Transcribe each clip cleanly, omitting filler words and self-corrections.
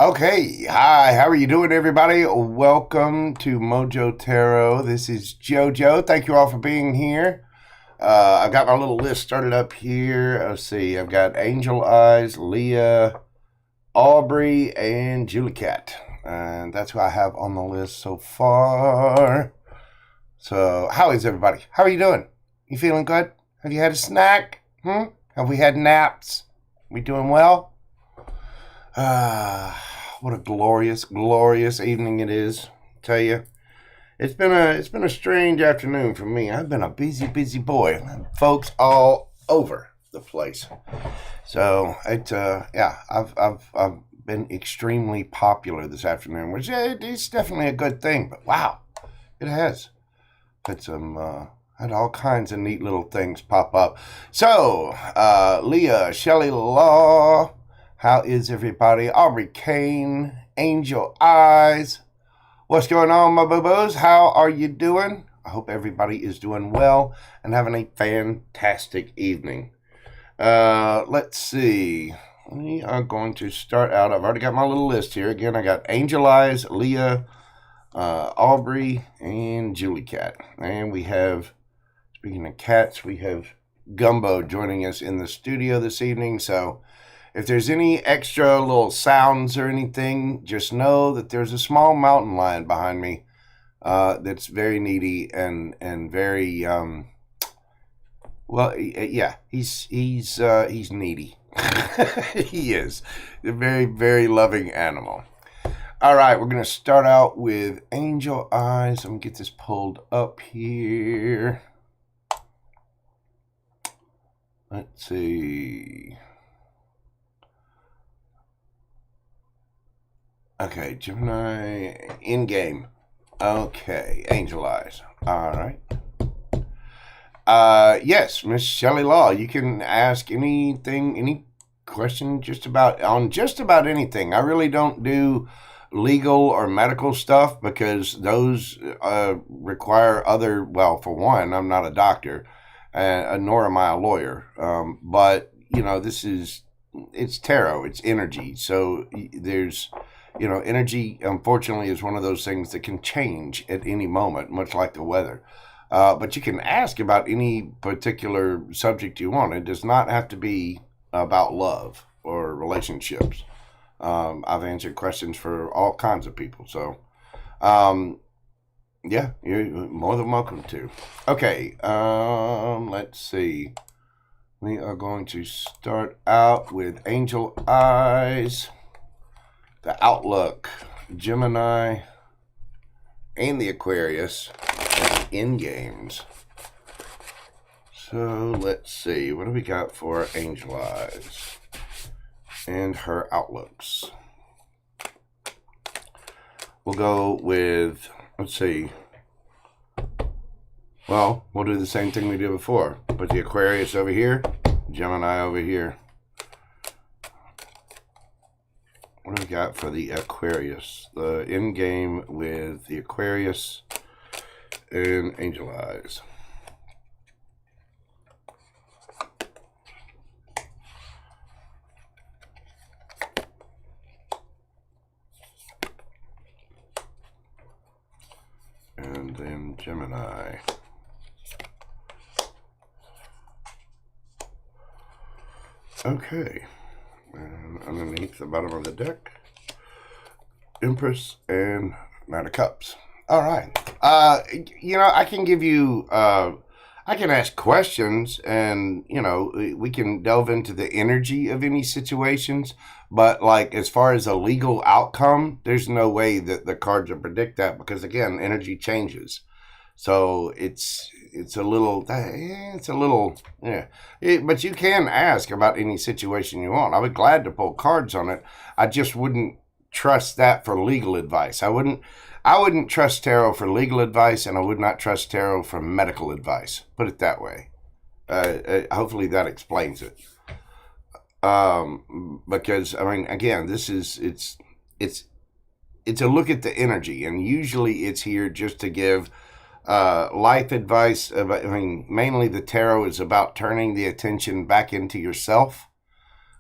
Okay, hi, how are you doing, everybody? Welcome to Mojo Tarot. This is JoJo. Thank you all for being here. I've got my little list started up here. Let's see, I've got Angel Eyes, Leah, Aubrey, and Julie Cat. And that's who I have on the list so far. So, how is everybody? How are you doing? You feeling good? Have you had a snack? Have we had naps? We doing well? What a glorious, glorious evening it is. I tell you, it's been a strange afternoon for me. I've been a busy, busy boy. Folks all over the place. So I've been extremely popular this afternoon, which is definitely a good thing. But wow, it has. Had all kinds of neat little things pop up. So, Leah, Shelley Law. How is everybody? Aubrey Kane, Angel Eyes. What's going on, my boo-boos? How are you doing? I hope everybody is doing well and having a fantastic evening. Let's see. We are going to start out. I've already got my little list here. Again, I got Angel Eyes, Leah, Aubrey, and Julie Cat. And we have, speaking of cats, we have Gumbo joining us in the studio this evening. So if there's any extra little sounds or anything, just know that there's a small mountain lion behind me that's very needy and very he's needy. He is a very, very loving animal. All right, we're gonna start out with Angel Eyes. I'm gonna get this pulled up here. Let's see. Okay, Gemini in-game. Okay, Angel Eyes. All right. Yes, Miss Shelley Law, you can ask anything, any question just about anything. I really don't do legal or medical stuff because those require other, well, for one, I'm not a doctor, nor am I a lawyer. But, you know, it's tarot, it's energy. So there's... You know, energy, unfortunately, is one of those things that can change at any moment, much like the weather. But you can ask about any particular subject you want. It does not have to be about love or relationships. I've answered questions for all kinds of people. So, yeah, you're more than welcome to. Okay, let's see. We are going to start out with Angel Eyes. The Outlook, Gemini, and the Aquarius in games. So let's see, what do we got for Angel Eyes and her outlooks? We'll go with, let's see. Well, we'll do the same thing we did before. Put the Aquarius over here, Gemini over here. What do we got for the Aquarius? The in-game with the Aquarius and Angel Eyes. And then Gemini. Okay. And underneath the bottom of the deck, Empress and Knight of Cups. All right. You know, I can give you, I can ask questions and, you know, we can delve into the energy of any situations. But, like, as far as a legal outcome, there's no way that the cards will predict that because, again, energy changes. So it's a little, yeah. But you can ask about any situation you want. I would be glad to pull cards on it. I just wouldn't trust that for legal advice. I wouldn't trust tarot for legal advice, and I would not trust tarot for medical advice. Put it that way. Hopefully that explains it. Because I mean, again, it's a look at the energy, and usually it's here just to give life advice. Mainly the tarot is about turning the attention back into yourself.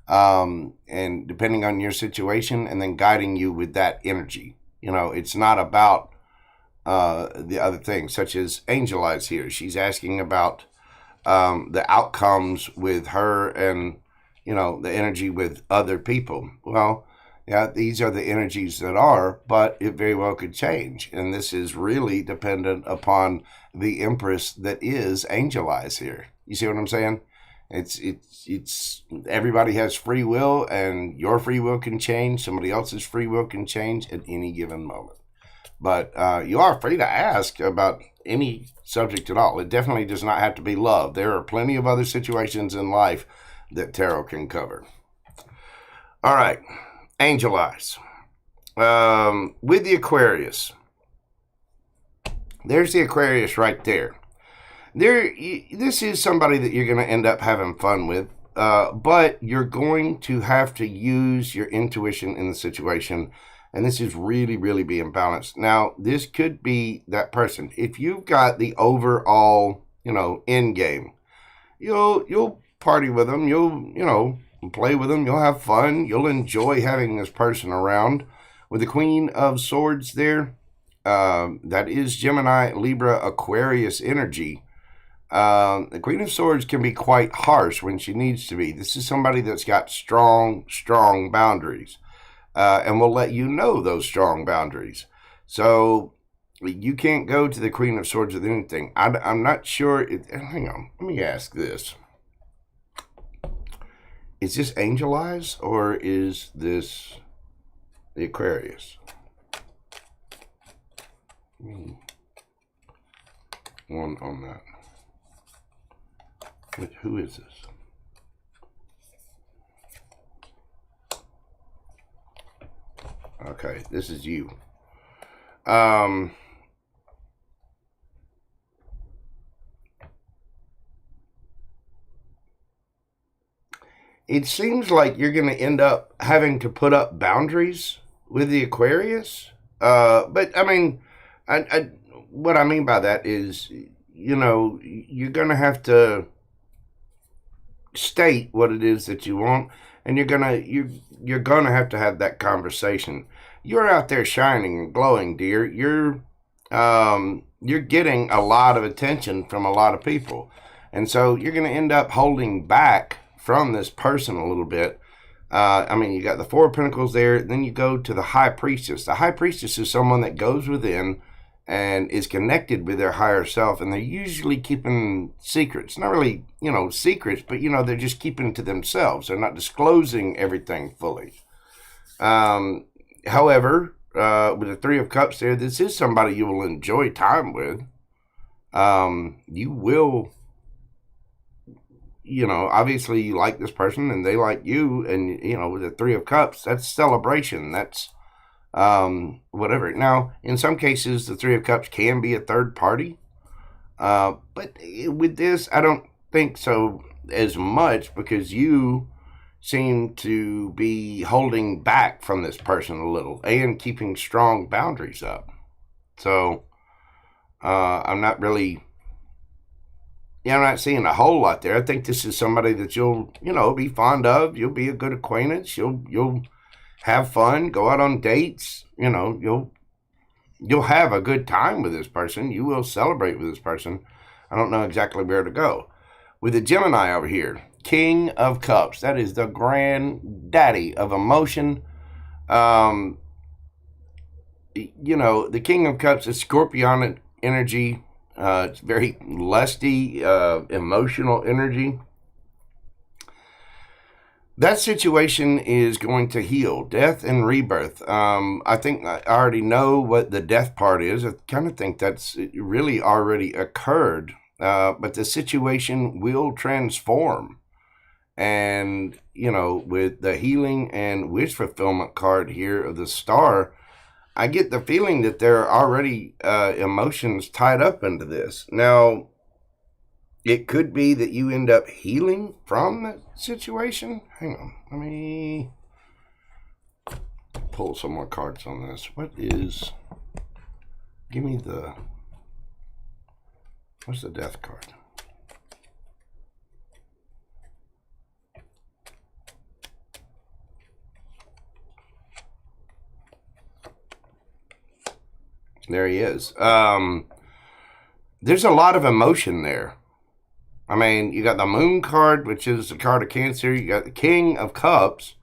and depending on your situation, and then guiding you with that energy. It's not about the other things, such as Angel Eyes here. She's asking about the outcomes with her and, the energy with other people. Well, yeah, these are the energies that are, but it very well could change. And this is really dependent upon the Empress that is Angel Eyes here. You see what I'm saying? It's everybody has free will, and your free will can change. Somebody else's free will can change at any given moment. But you are free to ask about any subject at all. It definitely does not have to be love. There are plenty of other situations in life that tarot can cover. All right, Angel Eyes. With the Aquarius. There's the Aquarius right there. This is somebody that you're going to end up having fun with, but you're going to have to use your intuition in the situation, and this is really, really being balanced. Now, this could be that person. If you've got the overall, end game, you'll party with them, you'll, play with them, you'll have fun, you'll enjoy having this person around. With the Queen of Swords there, that is Gemini, Libra, Aquarius energy. The Queen of Swords can be quite harsh when she needs to be. This is somebody that's got strong boundaries, and will let you know those strong boundaries. So you can't go to the Queen of Swords with anything. I'm not sure. Hang on. Let me ask this. Is this Angel Eyes or is this the Aquarius? One on that. Who is this? Okay, this is you. It seems like you're going to end up having to put up boundaries with the Aquarius. But I mean, what I mean by that is, you're going to have to state what it is that you want, and you're gonna have to have that conversation. You're out there shining and glowing, dear. You're getting a lot of attention from a lot of people, and so you're gonna end up holding back from this person a little bit. You got the Four of Pentacles there, then you go to the High Priestess. The High Priestess is someone that goes within and is connected with their higher self, and they're usually keeping secrets. Not really, secrets, but, they're just keeping to themselves. They're not disclosing everything fully. However, with the Three of Cups there, this is somebody you will enjoy time with. You will, obviously you like this person and they like you, and, with the Three of Cups, that's celebration. That's whatever. Now, in some cases, the Three of Cups can be a third party. But with this, I don't think so as much, because you seem to be holding back from this person a little and keeping strong boundaries up. So, I'm not seeing a whole lot there. I think this is somebody that you'll, be fond of. You'll be a good acquaintance. You'll have fun, go out on dates, you'll have a good time with this person. You will celebrate with this person. I don't know exactly where to go. With the Gemini over here, King of Cups, that is the granddaddy of emotion. The King of Cups is Scorpionic energy. It's very lusty, emotional energy. That situation is going to heal. Death and rebirth. I think I already know what the death part is. I kind of think that's really already occurred. But the situation will transform. And, with the healing and wish fulfillment card here of the Star, I get the feeling that there are already emotions tied up into this. Now, it could be that you end up healing from the situation. Hang on. Let me pull some more cards on this. What's the death card? There he is. There's a lot of emotion there. I mean, you got the Moon card, which is the card of Cancer. You got the King of Cups.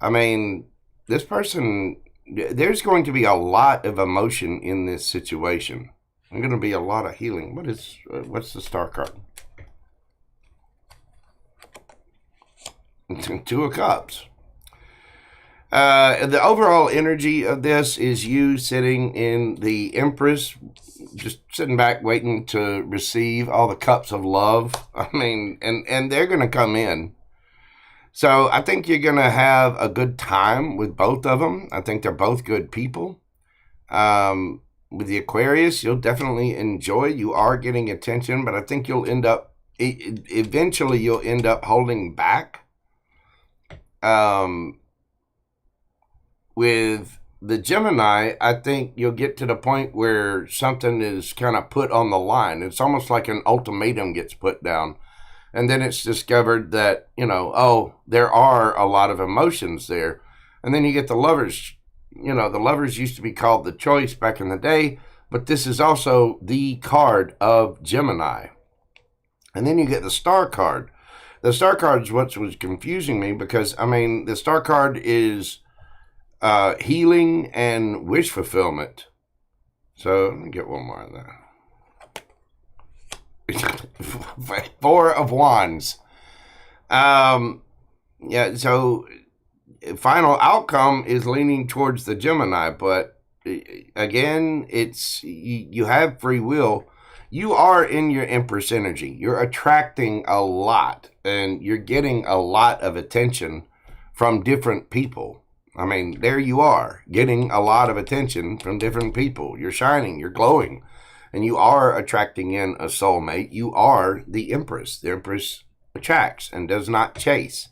I mean, this person, there's going to be a lot of emotion in this situation. There's going to be a lot of healing. What's the Star card? Two of Cups. The overall energy of this is you sitting in the Empress, just sitting back waiting to receive all the cups of love. I mean, and they're going to come in. So I think you're going to have a good time with both of them. I think they're both good people. With the Aquarius, you'll definitely enjoy. You are getting attention, but I think you'll end up, eventually you'll end up holding back. With the Gemini, I think you'll get to the point where something is kind of put on the line. It's almost like an ultimatum gets put down. And then it's discovered that, there are a lot of emotions there. And then you get the Lovers. The Lovers used to be called the Choice back in the day, but this is also the card of Gemini. And then you get the Star card. The Star card is what was confusing me because, the Star card is healing and wish fulfillment. So let me get one more of that. Four of Wands. So final outcome is leaning towards the Gemini, but again, it's you have free will. You are in your Empress energy. You're attracting a lot, and you're getting a lot of attention from different people. There you are, getting a lot of attention from different people. You're shining, you're glowing, and you are attracting in a soulmate. You are the Empress. The Empress attracts and does not chase.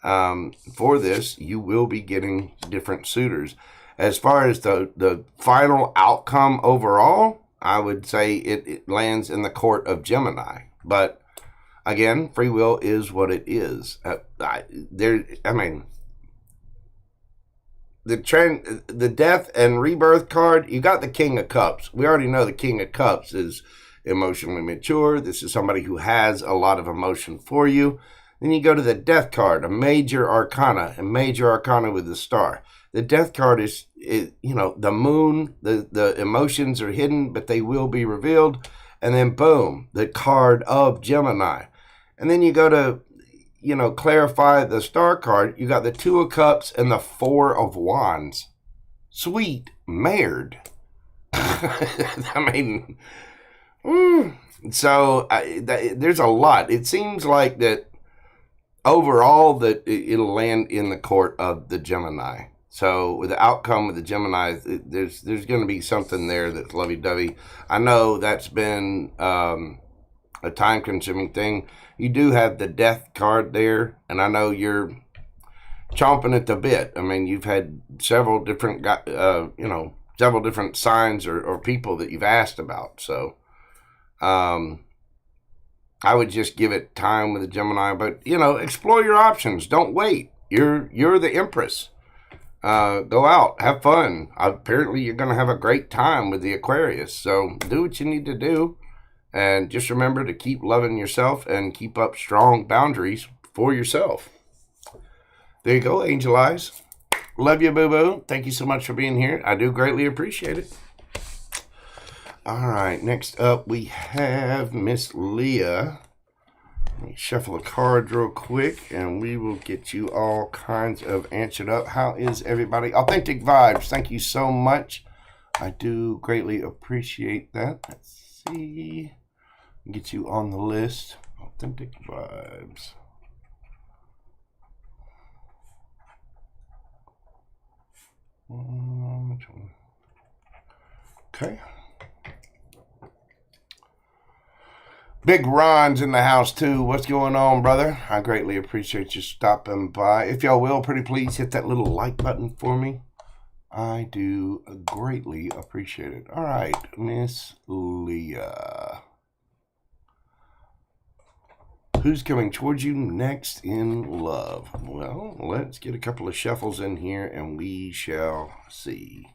For this, you will be getting different suitors. As far as the final outcome overall, I would say it lands in the court of Gemini. But again, free will is what it is. The death and rebirth card, you got the King of Cups. We already know the King of Cups is emotionally mature. This is somebody who has a lot of emotion for you. Then you go to the death card, a major arcana with the Star. The death card is the Moon, the emotions are hidden, but they will be revealed. And then boom, the card of Gemini. And then you go to, clarify the Star card. You got the Two of Cups and the Four of Wands. Sweet Mared. So there's a lot. It seems like that overall that it'll land in the court of the Gemini. So with the outcome of the Gemini, there's going to be something there that's lovey-dovey. I know that's been a time-consuming thing. You do have the Death card there, and I know you're chomping at the bit. You've had several different, several different signs or people that you've asked about. So I would just give it time with the Gemini, but explore your options. Don't wait. You're the Empress. Go out, have fun. Apparently you're going to have a great time with the Aquarius. So do what you need to do. And just remember to keep loving yourself and keep up strong boundaries for yourself. There you go, Angel Eyes. Love you, boo-boo. Thank you so much for being here. I do greatly appreciate it. All right, next up we have Miss Leah. Let me shuffle the cards real quick, and we will get you all kinds of answered up. How is everybody? Authentic Vibes, thank you so much. I do greatly appreciate that. Let's see. Get you on the list. Authentic Vibes. Okay. Big Ron's in the house too. What's going on, brother? I greatly appreciate you stopping by. If y'all will, pretty please hit that little like button for me. I do greatly appreciate it. All right, Miss Leah. Who's coming towards you next in love? Well, let's get a couple of shuffles in here and we shall see.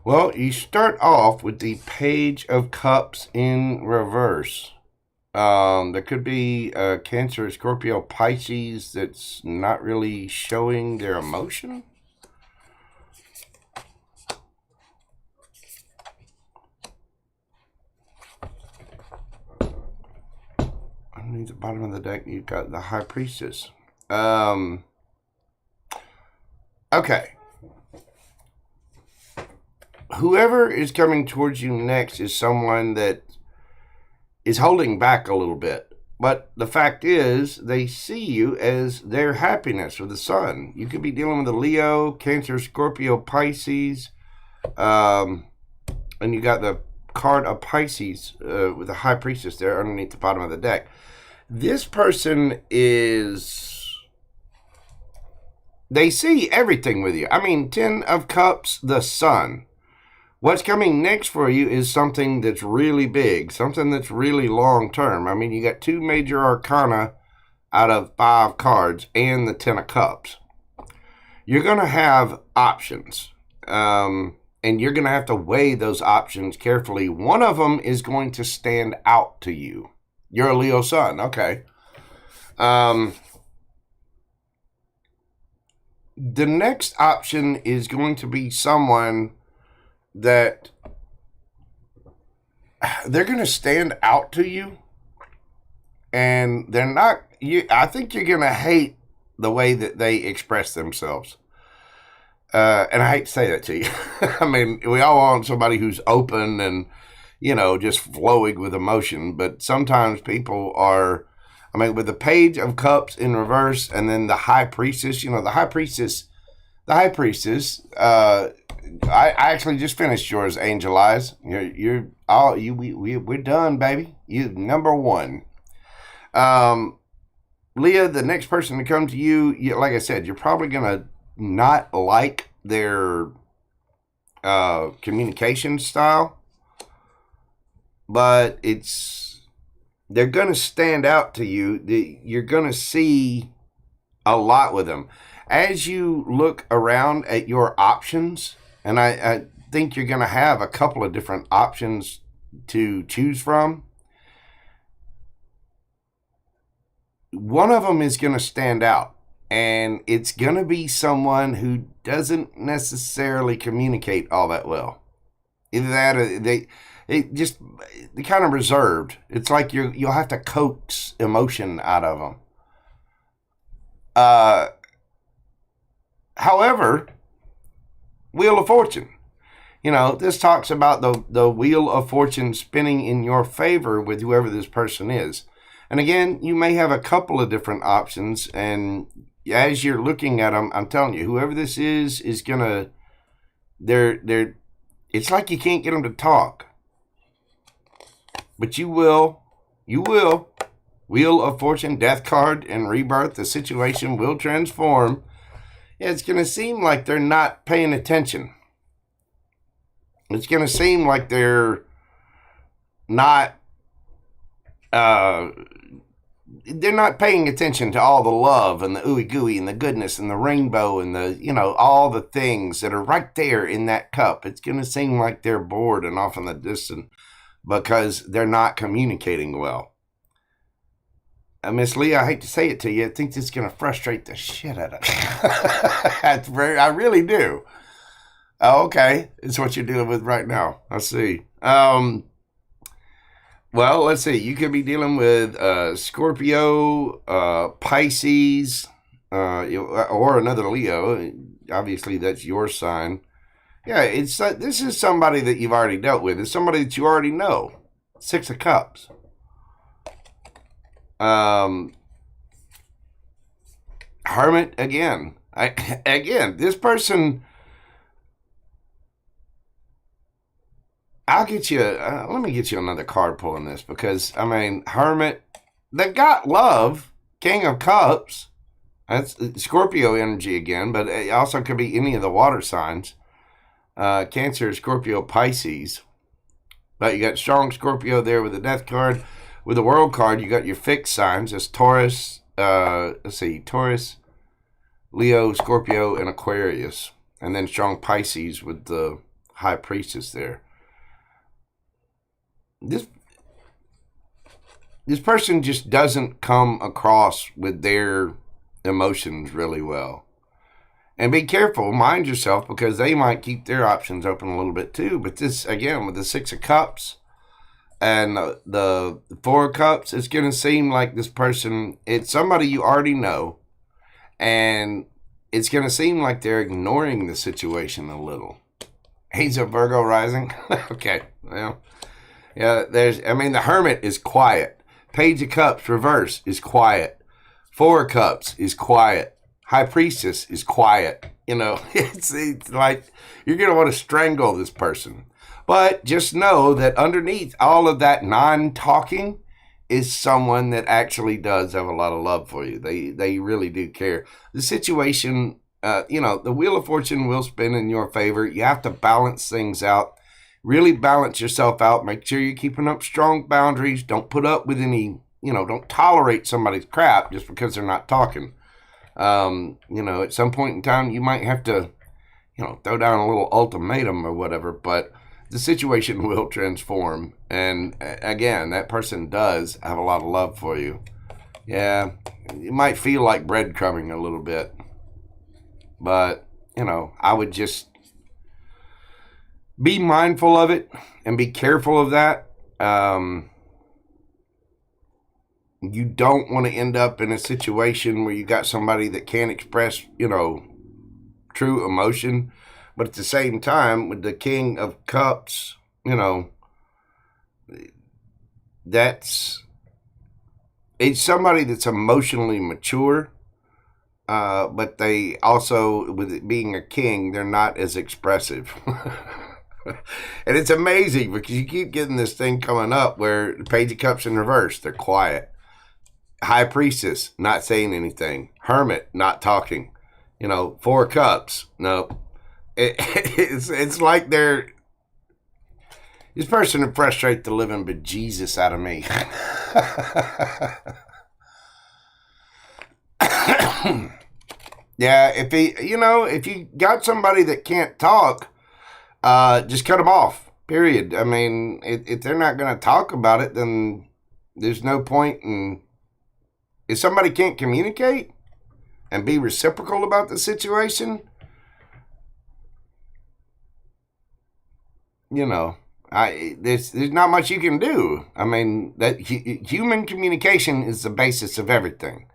Well, you start off with the Page of Cups in reverse. There could be Cancer, Scorpio, Pisces that's not really showing their emotion. Underneath the bottom of the deck, you've got the High Priestess. Okay. Whoever is coming towards you next is someone that is holding back a little bit. But the fact is, they see you as their happiness with the sun. You could be dealing with a Leo, Cancer, Scorpio, Pisces. And you got the card of Pisces with the High Priestess there underneath the bottom of the deck. This person is... They see everything with you. I mean, 10 of Cups, the sun. What's coming next for you is something that's really big, something that's really long-term. I mean, you got 2 major arcana out of 5 cards and the 10 of Cups. You're going to have options, and you're going to have to weigh those options carefully. One of them is going to stand out to you. You're a Leo sun, okay. The next option is going to be someone that they're going to stand out to you, and they're not, I think you're going to hate the way that they express themselves. And I hate to say that to you. I mean, we all want somebody who's open and, you know, just flowing with emotion, but sometimes people are, I mean, with the Page of Cups in reverse and then the High Priestess, you know, the High Priestess, I actually just finished yours, Angel Eyes. We're done, baby. You number 1. Leah, the next person to come to you, like I said, you're probably gonna not like their communication style, but they're gonna stand out to you. You're gonna see a lot with them as you look around at your options. And I think you're going to have a couple of different options to choose from. One of them is going to stand out. And it's going to be someone who doesn't necessarily communicate all that well. Either that or they're kind of reserved. It's like you'll have to coax emotion out of them. However, Wheel of Fortune. You know, this talks about the Wheel of Fortune spinning in your favor with whoever this person is. And again, you may have a couple of different options. And as you're looking at them, I'm telling you, whoever this is going to, it's like you can't get them to talk. But you will. Wheel of Fortune, Death card, and Rebirth. The situation will transform. It's going to seem like they're not paying attention. It's going to seem like they're not paying attention to all the love and the ooey gooey and the goodness and the rainbow and the, you know, all the things that are right there in that cup. It's going to seem like they're bored and off in the distance because they're not communicating well. Miss Lee, I hate to say it to you, I think this is going to frustrate the shit out of you. I really do. Oh, okay. It's what you're dealing with right now. I see. Well, let's see. You could be dealing with Scorpio, Pisces, or another Leo. Obviously, that's your sign. Yeah, this is somebody that you've already dealt with. It's somebody that you already know. 6 of Cups. Hermit again. This person, I'll get you, let me get you another card pulling this because, I mean, Hermit, they got love, King of Cups, that's Scorpio energy again, but it also could be any of the water signs, Cancer, Scorpio, Pisces, but you got strong Scorpio there with the Death card. With the World card, you got your fixed signs. It's Taurus, Taurus, Leo, Scorpio, and Aquarius. And then strong Pisces with the High Priestess there. This person just doesn't come across with their emotions really well. And be careful, mind yourself, because they might keep their options open a little bit too. But this, again, with the Six of Cups and the Four of Cups, it's going to seem like this person, it's somebody you already know. And it's going to seem like they're ignoring the situation a little. He's a Virgo rising. Okay, well, yeah, the Hermit is quiet. Page of Cups, reverse, is quiet. Four of Cups is quiet. High Priestess is quiet. It's like you're going to want to strangle this person. But just know that underneath all of that non-talking is someone that actually does have a lot of love for you. They really do care. The situation, the Wheel of Fortune will spin in your favor. You have to balance things out. Really balance yourself out. Make sure you're keeping up strong boundaries. Don't put up with any, don't tolerate somebody's crap just because they're not talking. At some point in time, you might have to, throw down a little ultimatum or whatever, but the situation will transform. And again, that person does have a lot of love for you. Yeah, it might feel like breadcrumbing a little bit, but, I would just be mindful of it and be careful of that. You don't want to end up in a situation where you got somebody that can't express, true emotion. But at the same time, with the King of Cups, it's somebody that's emotionally mature. But they also, with it being a king, they're not as expressive. And it's amazing because you keep getting this thing coming up where the Page of Cups in reverse, they're quiet. High Priestess, not saying anything. Hermit, not talking. Four of Cups, no. It's like this person would frustrate the living bejesus out of me. Yeah, if you got somebody that can't talk, just cut them off, period. If they're not going to talk about it, then there's no point in... If somebody can't communicate and be reciprocal about the situation, there's not much you can do. That human communication is the basis of everything.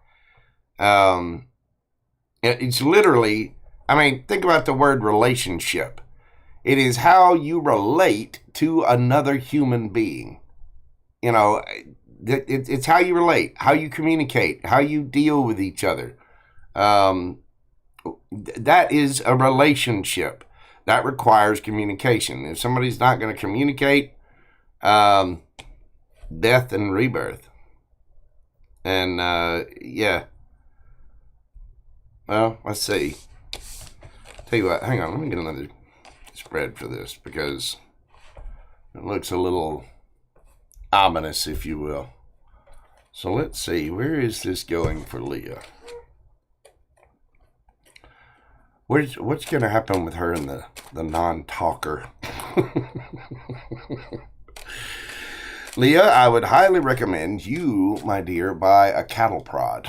It's literally, think about the word relationship. It is how you relate to another human being. It's how you relate, how you communicate, how you deal with each other. That is a relationship. That requires communication. If somebody's not going to communicate, death and rebirth. And, yeah. Well, let's see. Tell you what, hang on, let me get another spread for this because it looks a little ominous, if you will. So let's see, where is this going for Leah? What's going to happen with her and the non-talker? Leah, I would highly recommend you, my dear, buy a cattle prod.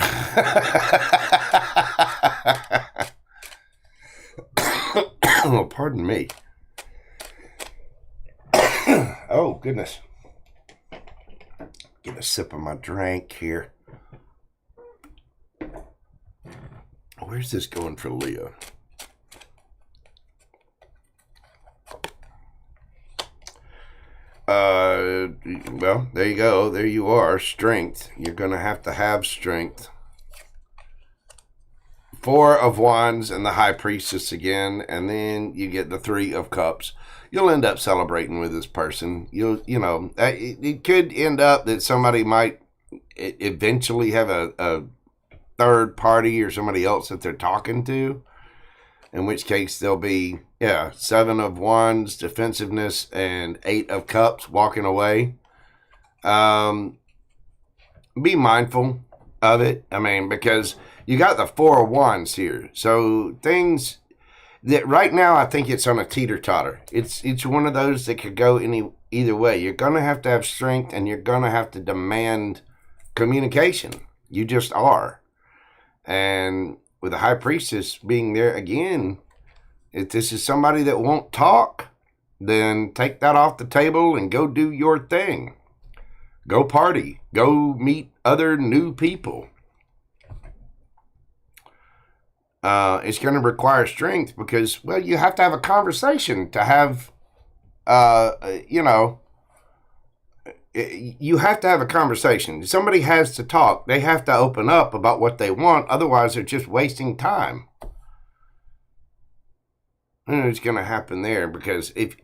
Oh, pardon me. Oh, goodness. Get a sip of my drink here. Where's this going for Leah? Well, there you go. There you are. Strength. You're going to have strength. Four of Wands and the High Priestess again, and then you get the Three of Cups. You'll end up celebrating with this person. It could end up that somebody might eventually have a third party or somebody else that they're talking to, in which case there'll be, Seven of Wands, defensiveness, and Eight of Cups, walking away. Be mindful of it. Because you got the Four of Wands here. So things, that right now I think it's on a teeter-totter. It's one of those that could go either way. You're going to have strength, and you're going to have to demand communication. You just are. And with the high priestess being there again, if this is somebody that won't talk, then take that off the table and go do your thing. Go party. Go meet other new people. It's going to require strength because, well, you have to have a conversation to have, you have to have a conversation. Somebody has to talk. They have to open up about what they want. Otherwise, they're just wasting time. And it's going to happen there because if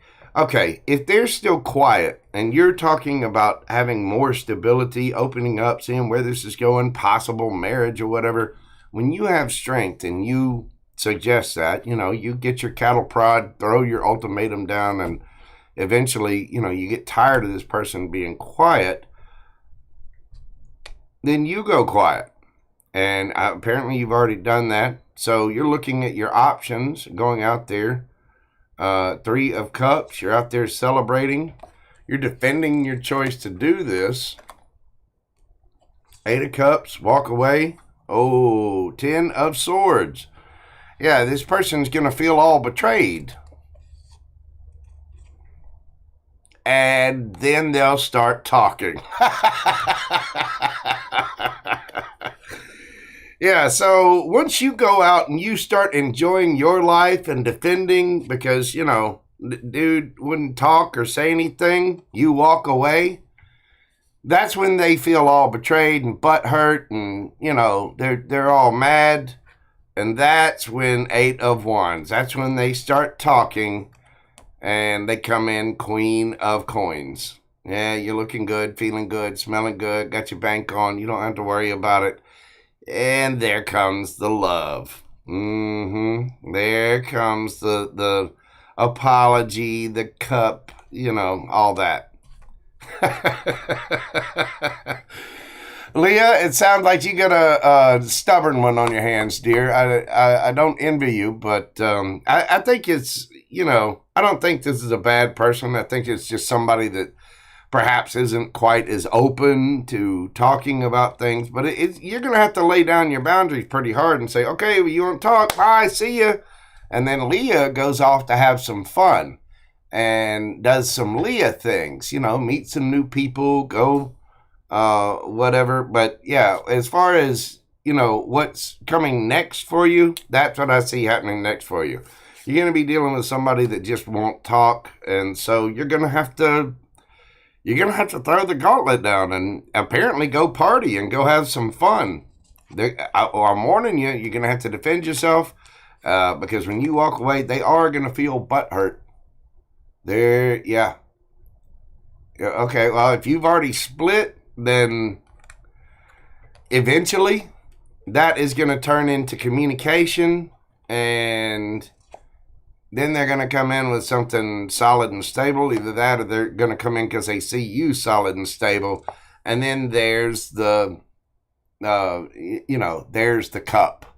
they're still quiet and you're talking about having more stability, opening up, seeing where this is going, possible marriage or whatever, when you have strength and you suggest that, you get your cattle prod, throw your ultimatum down, and eventually, you get tired of this person being quiet, then you go quiet. And apparently you've already done that. So you're looking at your options, going out there. 3 of Cups, you're out there celebrating. You're defending your choice to do this. 8 of Cups, walk away. Oh, 10 of Swords. Yeah, this person's going to feel all betrayed. And then they'll start talking. Yeah, so once you go out and you start enjoying your life and defending because, dude wouldn't talk or say anything, you walk away. That's when they feel all betrayed and butthurt and, they're all mad. And that's when 8 of Wands. That's when they start talking and they come in Queen of Coins. Yeah, you're looking good, feeling good, smelling good, got your bank on. You don't have to worry about it. And there comes the love. There comes the apology, the cup, all that. Leah, it sounds like you got a stubborn one on your hands, dear. I don't envy you, but I think it's, I don't think this is a bad person. I think it's just somebody that perhaps isn't quite as open to talking about things. But you're going to have to lay down your boundaries pretty hard and say, okay, well, you want to talk? Bye, see ya. And then Leah goes off to have some fun and does some Leah things, meet some new people, go whatever. But yeah, as far as, what's coming next for you, that's what I see happening next for you. You're going to be dealing with somebody that just won't talk. And so you're going to have to throw the gauntlet down and apparently go party and go have some fun. I'm warning you, you're going to have to defend yourself because when you walk away, they are going to feel butthurt. Yeah. Okay, well, if you've already split, then eventually that is going to turn into communication, and then they're going to come in with something solid and stable. Either that or they're going to come in because they see you solid and stable. And then there's the, there's the cup.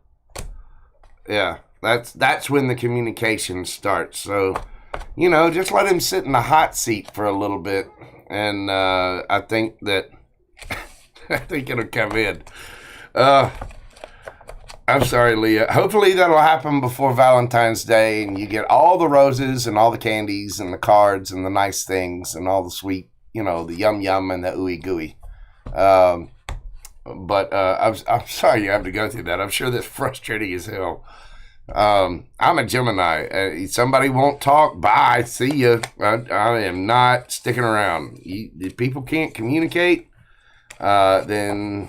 Yeah, that's when the communication starts. So, just let him sit in the hot seat for a little bit. And I think it'll come in. I'm sorry, Leah. Hopefully that'll happen before Valentine's Day and you get all the roses and all the candies and the cards and the nice things and all the sweet, the yum yum and the ooey gooey. But I'm sorry you have to go through that. I'm sure that's frustrating as hell. I'm a Gemini. Somebody won't talk. Bye. See ya. I am not sticking around. If people can't communicate, then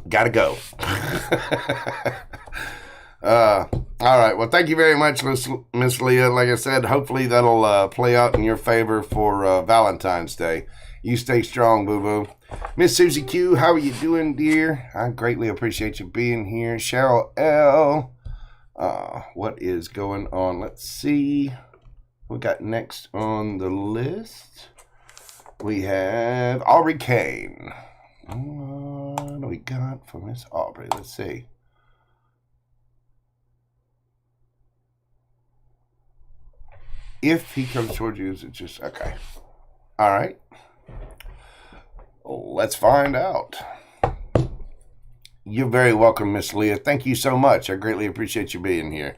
gotta go. All right. Well, thank you very much, Miss Leah. Like I said, hopefully that'll play out in your favor for Valentine's Day. You stay strong, boo-boo. Miss Susie Q, how are you doing, dear? I greatly appreciate you being here. Cheryl L, what is going on? Let's see. We got next on the list. We have Aubrey Kane. What do we got for Miss Aubrey? Let's see. If he comes towards you, is it just, okay. All right. Let's find out. You're very welcome, Miss Leah. Thank you so much. I greatly appreciate you being here.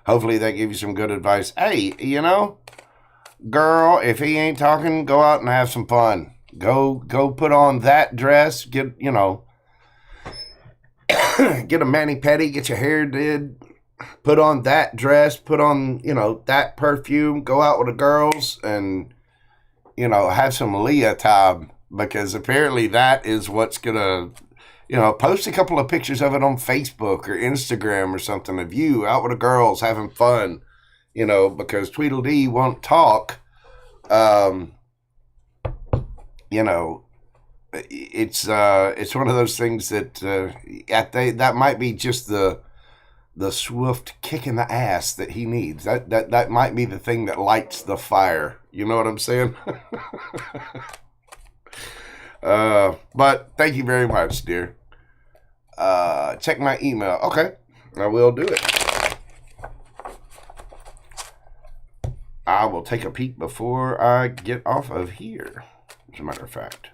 Hopefully that gave you some good advice. Hey, you know, girl, if he ain't talking, go out and have some fun. Go put on that dress. Get, you know, get a mani-pedi, get your hair did. Put on that dress. Put on, you know, that perfume. Go out with the girls and, you know, have some Leah time. Because apparently that is what's going to... You know, post a couple of pictures of it on Facebook or Instagram or something of you out with the girls having fun, you know, because Tweedledee won't talk. You know, it's one of those things that that might be just the swift kick in the ass that he needs. That might be the thing that lights the fire. You know what I'm saying? But thank you very much, dear. Check my email. Okay, I will do it. I will take a peek before I get off of here, as a matter of fact.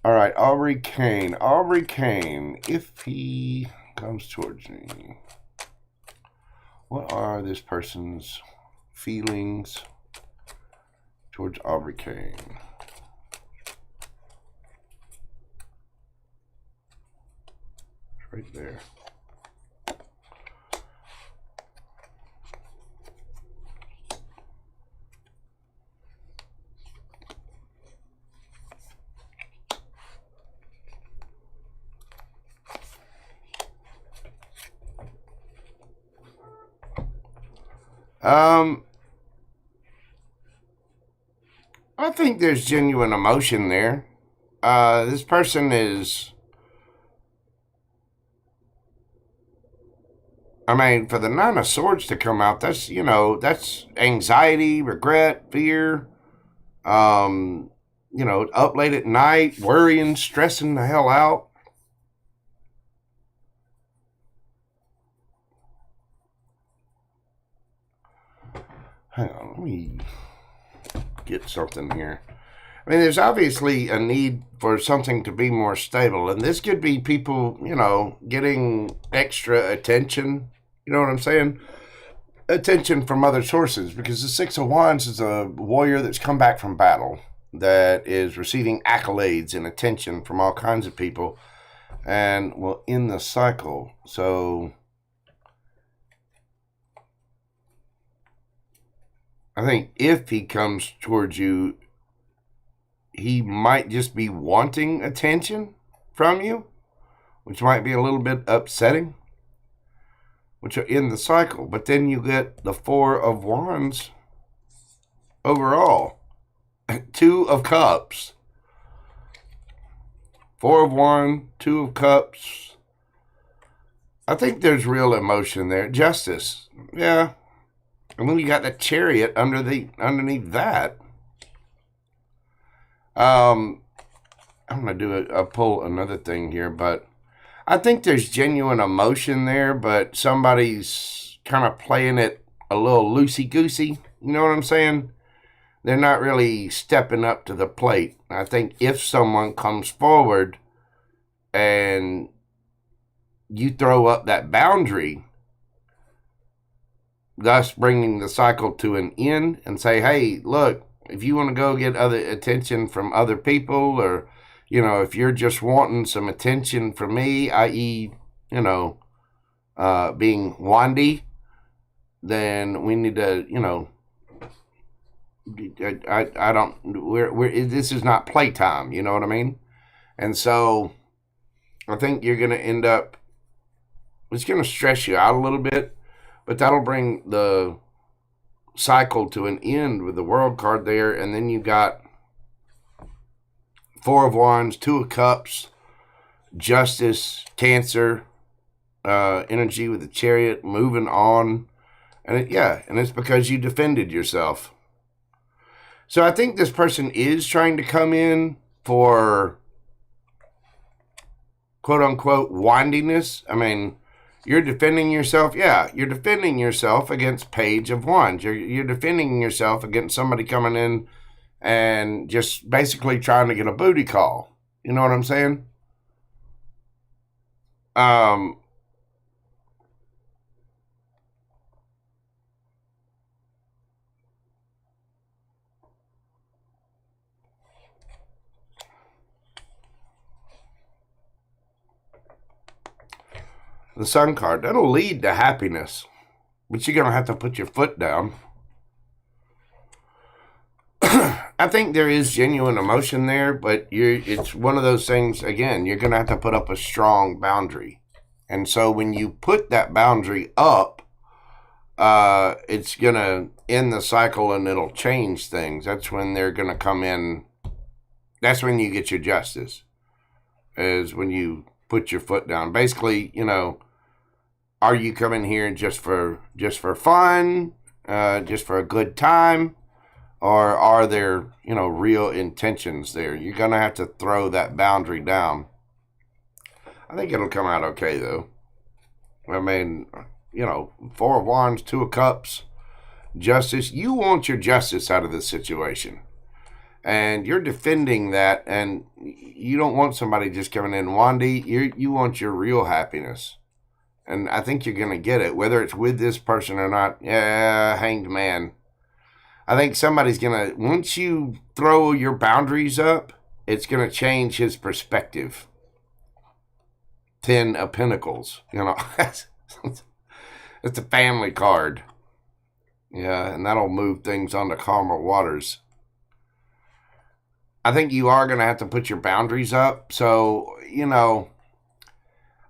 All right, Aubrey Kane. Aubrey Kane, if he comes towards me, what are this person's feelings towards Aubrey Kane? Right there. I think there's genuine emotion there. This person is... I mean, for the Nine of Swords to come out, that's, you know, that's anxiety, regret, fear, you know, up late at night, worrying, stressing the hell out. Hang on, let me get something here. I mean, there's obviously a need for something to be more stable, and this could be people, you know, getting extra attention. You know what I'm saying? Attention from other sources, because the Six of Wands is a warrior that's come back from battle, that is receiving accolades and attention from all kinds of people, and will end the cycle. So I think if he comes towards you, he might just be wanting attention from you, which might be a little bit upsetting, which are in the cycle. But then you get the Four of Wands overall. Two of Cups. Four of Wands, Two of Cups. I think there's real emotion there. Justice. Yeah. And then you got the Chariot underneath that. I'm going to do I'll pull another thing here, but I think there's genuine emotion there, but somebody's kind of playing it a little loosey-goosey. You know what I'm saying? They're not really stepping up to the plate. I think if someone comes forward and you throw up that boundary, thus bringing the cycle to an end, and say, hey, look, if you want to go get other attention from other people, or you know, if you're just wanting some attention from me, i.e., you know, being wandy, then we need to, you know, I don't, this is not playtime, you know what I mean? And so I think you're going to end up, it's going to stress you out a little bit, but that'll bring the cycle to an end with the World card there. And then you got Four of Wands, Two of Cups, Justice, Cancer, energy with the Chariot, moving on. And and it's because you defended yourself. So I think this person is trying to come in for quote unquote windiness. I mean, You're defending yourself. Yeah, you're defending yourself against Page of Wands. You're defending yourself against somebody coming in and just basically trying to get a booty call. You know what I'm saying? The Sun card, that'll lead to happiness, but you're going to have to put your foot down. I think there is genuine emotion there, but it's one of those things, again, you're going to have to put up a strong boundary. And so when you put that boundary up, it's going to end the cycle and it'll change things. That's when they're going to come in. That's when you get your justice, is when you put your foot down. Basically, are you coming here just for fun, just for a good time? Or are there, real intentions there? You're going to have to throw that boundary down. I think it'll come out okay, though. I mean, Four of Wands, Two of Cups, justice. You want your justice out of this situation. And you're defending that, and you don't want somebody just coming in wandy. You want your real happiness. And I think you're going to get it, whether it's with this person or not. Yeah, Hanged Man. I think somebody's going to, once you throw your boundaries up, it's going to change his perspective. 10 of Pentacles. It's a family card. Yeah, and that'll move things onto calmer waters. I think you are going to have to put your boundaries up. So,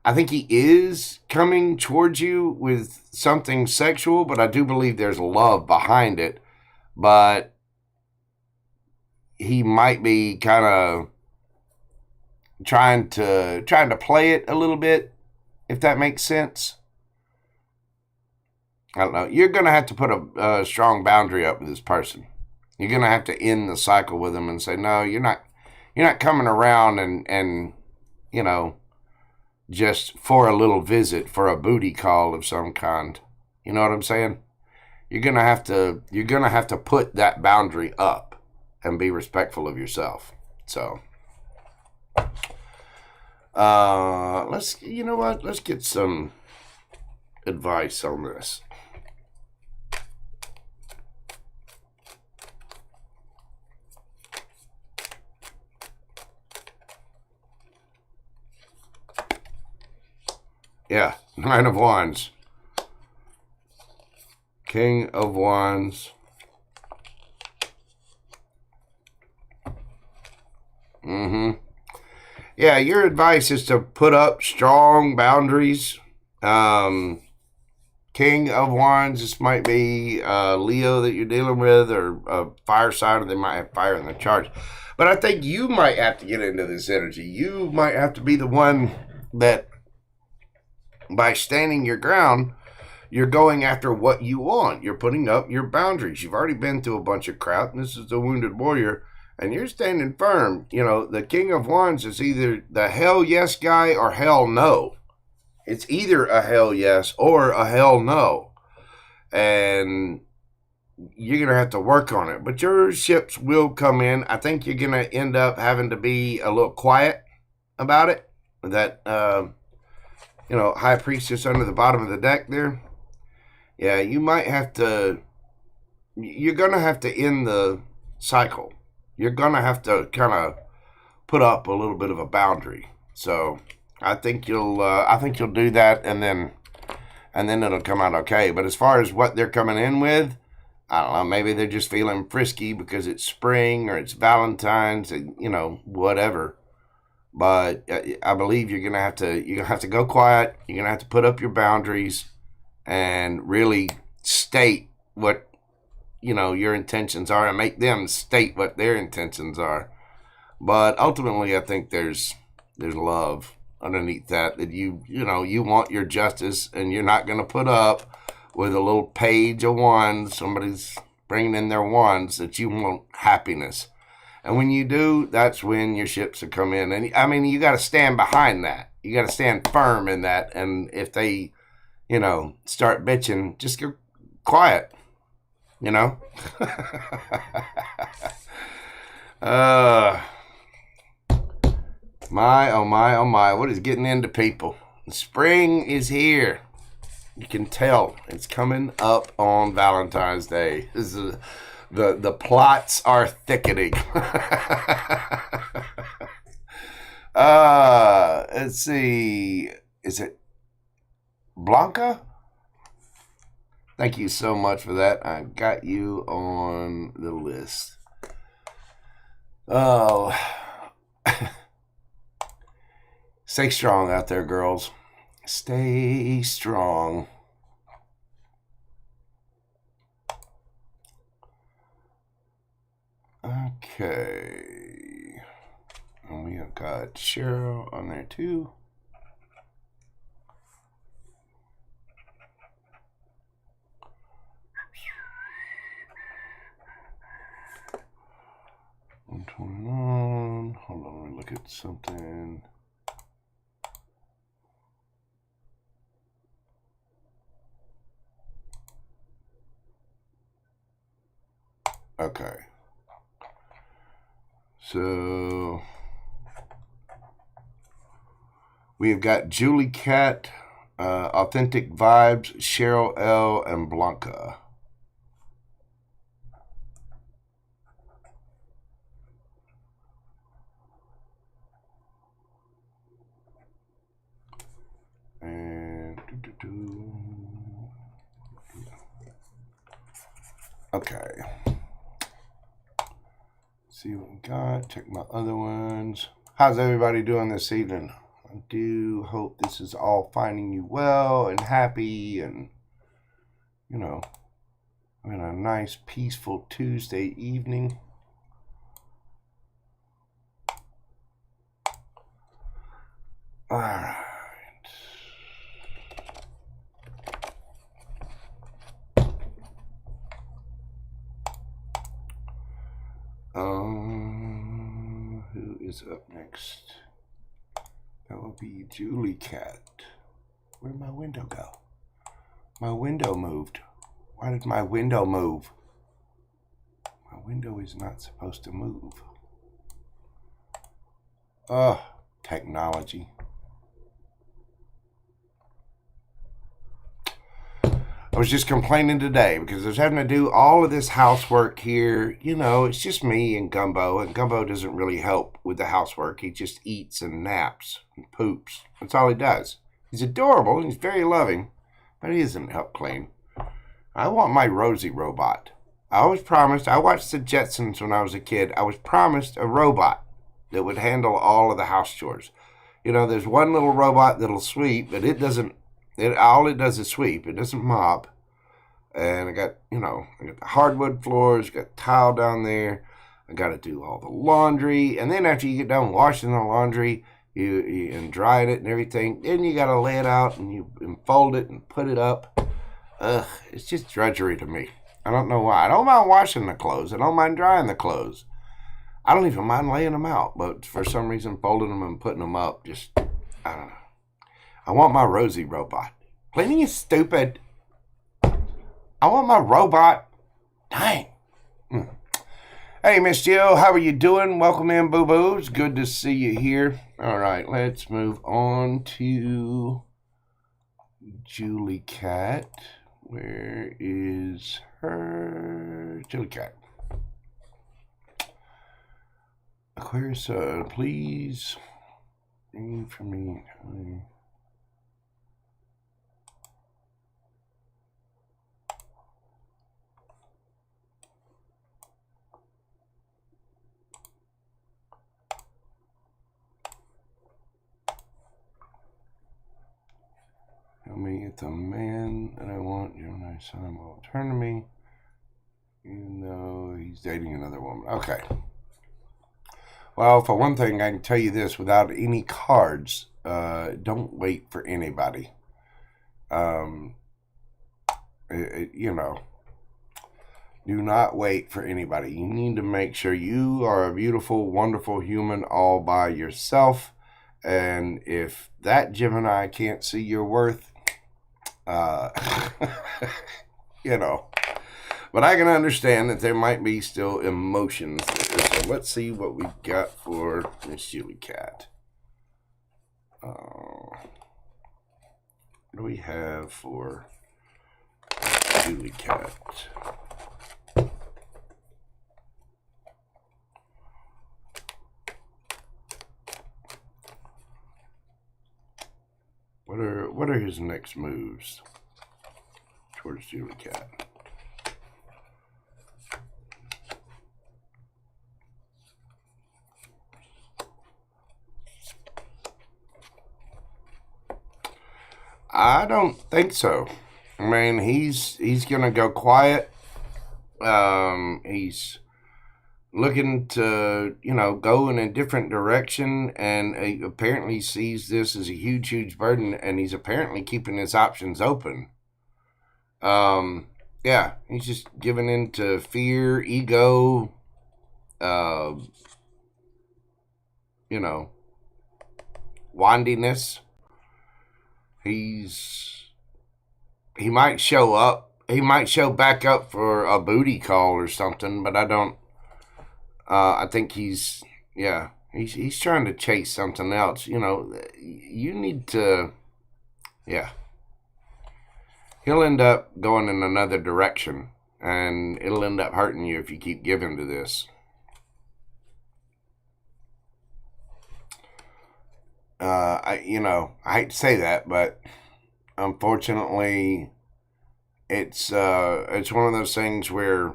I think he is coming towards you with something sexual, but I do believe there's love behind it. But he might be kind of trying to play it a little bit, if that makes sense. I don't know. You're going to have to put a strong boundary up with this person. You're going to have to end the cycle with them and say, no, you're not coming around and just for a little visit, for a booty call of some kind. You know what I'm saying? You're gonna have to put that boundary up and be respectful of yourself. So, let's get some advice on this. Yeah, Nine of Wands. King of Wands. Yeah, your advice is to put up strong boundaries. King of Wands, this might be Leo that you're dealing with, or a fire sign, or they might have fire in the chart. But I think you might have to get into this energy. You might have to be the one that, by standing your ground, you're going after what you want. You're putting up your boundaries. You've already been through a bunch of crap, and this is the Wounded Warrior, and you're standing firm. The King of Wands is either the hell yes guy or hell no. It's either a hell yes or a hell no. And you're going to have to work on it. But your ships will come in. I think you're going to end up having to be a little quiet about it. That, High Priestess under the bottom of the deck there. Yeah, you might have to, you're going to have to end the cycle. You're going to have to kind of put up a little bit of a boundary. So I think you'll do that, and then it'll come out okay. But as far as what they're coming in with, I don't know, maybe they're just feeling frisky because it's spring or it's Valentine's, and, whatever. But I believe you're going to have to go quiet. You're going to have to put up your boundaries and really state what, your intentions are, and make them state what their intentions are. But ultimately, I think there's love underneath that you want your justice, and you're not going to put up with a little Page of Wands. Somebody's bringing in their wands, that you want happiness. And when you do, that's when your ships will come in. And I mean, you got to stand behind that. You got to stand firm in that. And if they start bitching, just go quiet, My, oh my, oh my, what is getting into people? Spring is here. You can tell it's coming up on Valentine's Day. The plots are thickening. Let's see. Is it Blanca? Thank you so much for that. I got you on the list. Oh. Stay strong out there, girls. Stay strong. Okay. And we have got Cheryl on there too. What's going on? Hold on, let me look at something. Okay. So we have got Julie Cat, Authentic Vibes, Cheryl L, and Blanca. And okay. See what we got. Check my other ones. How's everybody doing this evening? I do hope this is all finding you well and happy and, having a nice, peaceful Tuesday evening. All right. Who is up next? That will be Julie Cat. Where'd my window go? My window moved. Why did my window move? My window is not supposed to move. Ugh, technology. I was just complaining today because I was having to do all of this housework here. It's just me and Gumbo doesn't really help with the housework. He just eats and naps and poops. That's all he does. He's adorable and he's very loving, but he doesn't help clean. I want my Rosie robot. I was promised, I watched the Jetsons when I was a kid. I was promised a robot that would handle all of the house chores. There's one little robot that'll sweep, but all it does is sweep. It doesn't mop. And I got the hardwood floors, got tile down there. I got to do all the laundry. And then after you get done washing the laundry, you and drying it and everything, then you got to lay it out and fold it and put it up. It's just drudgery to me. I don't know why. I don't mind washing the clothes. I don't mind drying the clothes. I don't even mind laying them out. But for some reason, folding them and putting them up, just, I don't know. I want my Rosie robot. Cleaning is stupid. I want my robot. Dang. Hey, Miss Jill, how are you doing? Welcome in, boo-boos. Good to see you here. All right, let's move on to Julie Cat. Where is her? Julie Cat. Aquarius, please read for me. Tell me if the man that I want, Gemini Sun, will turn to me, even though he's dating another woman. Okay. Well, for one thing, I can tell you this without any cards. Don't wait for anybody. Do not wait for anybody. You need to make sure you are a beautiful, wonderful human all by yourself. And if that Gemini can't see your worth, Uh, you know, but I can understand that there might be still emotions there. So let's see what we got for Miss Julie Cat. What do we have for Julie Cat? What are his next moves towards Julie Cat? I don't think so. I mean, he's gonna go quiet. He's looking to, go in a different direction, and he apparently sees this as a huge burden, and he's apparently keeping his options open. Yeah, he's just giving in to fear, ego, wandiness. He might show up. He might show back up for a booty call or something, but I don't. I think he's trying to chase something else. You need to, yeah. He'll end up going in another direction, and it'll end up hurting you if you keep giving to this. I hate to say that, but unfortunately, it's one of those things where